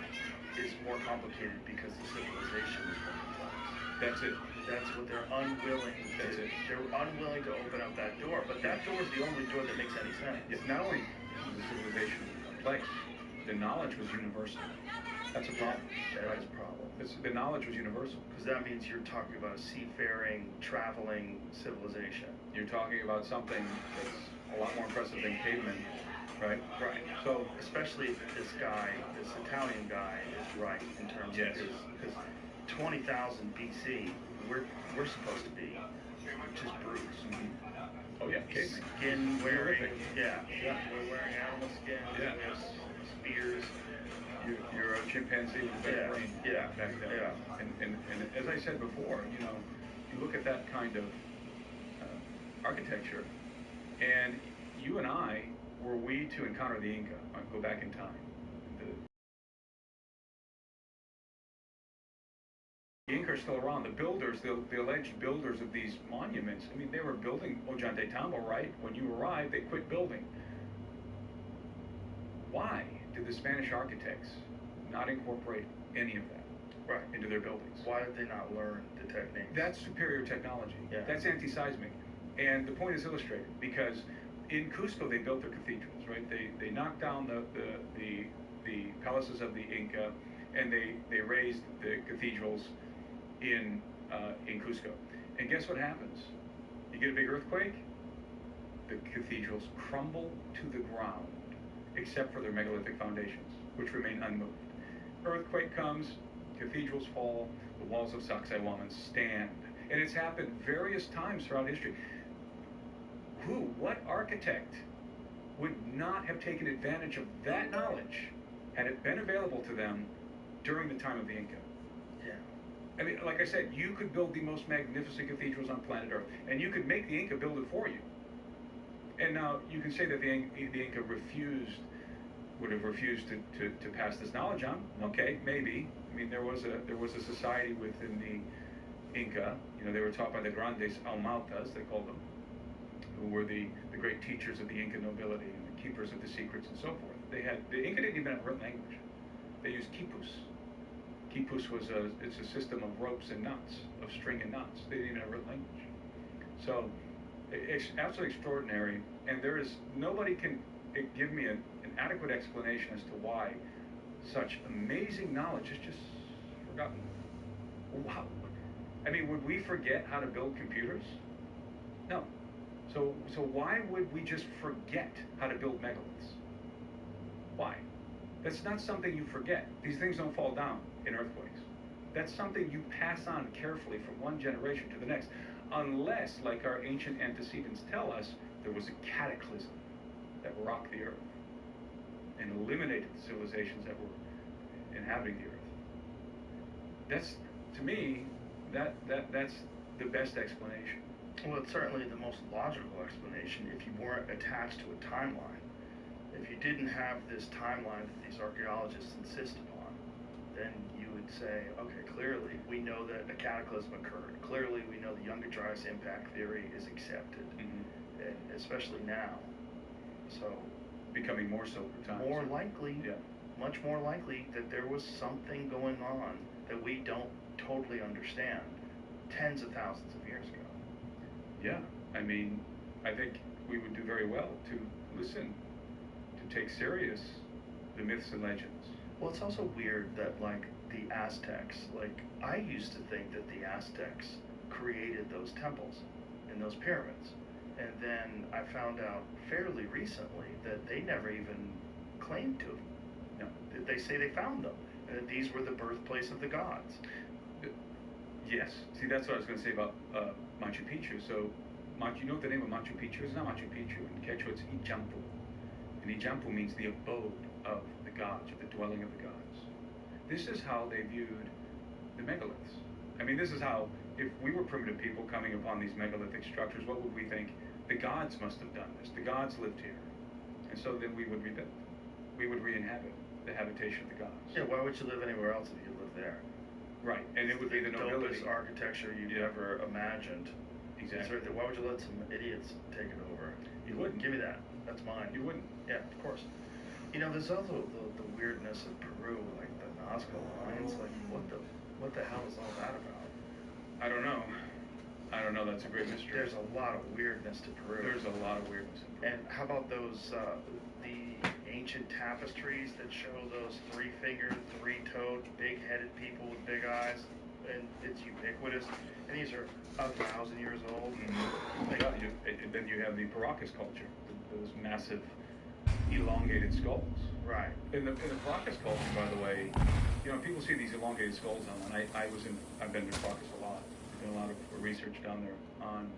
is more complicated because the civilization is more complex. That's it. That's what they're unwilling to. That's it. They're unwilling to open up that door, but that door is the only door that makes any sense. It's not only the civilization complex, the knowledge was universal. That's a problem. That is a problem. The knowledge was universal. Because that means you're talking about a seafaring, traveling civilization. You're talking about something that's a lot more impressive than cavemen, right? Right. So, especially if this Italian guy is right in terms yes. of because 20,000 BC, we're supposed to be just brutes. Mm-hmm. Oh yeah, cavemen. Skin wearing, yeah. We're wearing animal skin. Yeah. We have spears. You're a chimpanzee with a better brain. Yeah. Back then. Yeah. And as I said before, you look at that kind of architecture, and you and I, were we to encounter the Inca, go back in time, the Inca are still around. The builders, the alleged builders of these monuments, I mean, they were building Ollantaytambo, right? When you arrived, they quit building. Why did the Spanish architects not incorporate any of that into their buildings? Why did they not learn the technique? That's superior technology. Yeah. That's anti-seismic. And the point is illustrated because in Cusco they built their cathedrals, right? They knocked down the palaces of the Inca, and they raised the cathedrals in Cusco. And guess what happens? You get a big earthquake, the cathedrals crumble to the ground, except for their megalithic foundations, which remain unmoved. Earthquake comes, cathedrals fall, the walls of Sacsayhuaman stand. And it's happened various times throughout history. What architect would not have taken advantage of that knowledge had it been available to them during the time of the Inca? Yeah. I mean, like I said, you could build the most magnificent cathedrals on planet Earth, and you could make the Inca build it for you. And now you can say that the Inca would have refused to pass this knowledge on. Okay, maybe. I mean, there was a society within the Inca. They were taught by the Grandes Almautas, they called them, who were the great teachers of the Inca nobility and the keepers of the secrets and so forth. The Inca didn't even have a written language. They used quipus. Quipus it's a system of ropes and knots, of string and knots. They didn't even have a written language. So it's absolutely extraordinary, and nobody can give me an adequate explanation as to why such amazing knowledge is just forgotten. Wow. I mean, would we forget how to build computers? No. So why would we just forget how to build megaliths? Why? That's not something you forget. These things don't fall down in earthquakes. That's something you pass on carefully from one generation to the next, unless, like our ancient antecedents tell us, there was a cataclysm that rocked the earth and eliminated the civilizations that were inhabiting the earth. That's, to me, that's the best explanation. Well, it's certainly the most logical explanation if you weren't attached to a timeline. If you didn't have this timeline that these archaeologists insist upon, then you would say, okay, clearly we know that a cataclysm occurred. Clearly we know the Younger Dryas impact theory is accepted, and especially now. So, becoming more so per time. More likely, much more likely that there was something going on that we don't totally understand tens of thousands of years ago. Yeah, I mean, I think we would do very well to listen, to take serious the myths and legends. Well, it's also weird that, like, the Aztecs, like, I used to think that the Aztecs created those temples and those pyramids. And then I found out fairly recently that they never even claimed to. No, they say they found them, and that these were the birthplace of the gods. Yes. See, that's what I was going to say about Machu Picchu. So, you know what the name of Machu Picchu is? Not Machu Picchu. In Quechua, it's Ijampu. And Ijampu means the abode of the gods, or the dwelling of the gods. This is how they viewed the megaliths. I mean, this is how, if we were primitive people coming upon these megalithic structures, what would we think? The gods must have done this. The gods lived here. And so then we would rebuild. We would re-inhabit the habitation of the gods. Yeah, why would you live anywhere else if you live there? Right, and it would be the nobility. Dopest architecture you'd ever imagined. Exactly. It's right there. Why would you let some idiots take it over? You wouldn't. Give me that. That's mine. You wouldn't. Yeah, of course. You know, there's also the weirdness of Peru, like the Nazca lines. Like, what the hell is all that about? I don't know. That's a great mystery. There's a lot of weirdness to Peru. There's a lot of weirdness in Peru. And how about those, the ancient tapestries that show those three-fingered, three-toed, big-headed people with big eyes? And it's ubiquitous. And these are 1,000 years old. Mm-hmm. And then you have the Paracas culture, those massive, elongated skulls. Right. In the Paracas culture, by the way, you know, people see these elongated skulls on, and I've been to Paracas a lot. I've done a lot of research down there on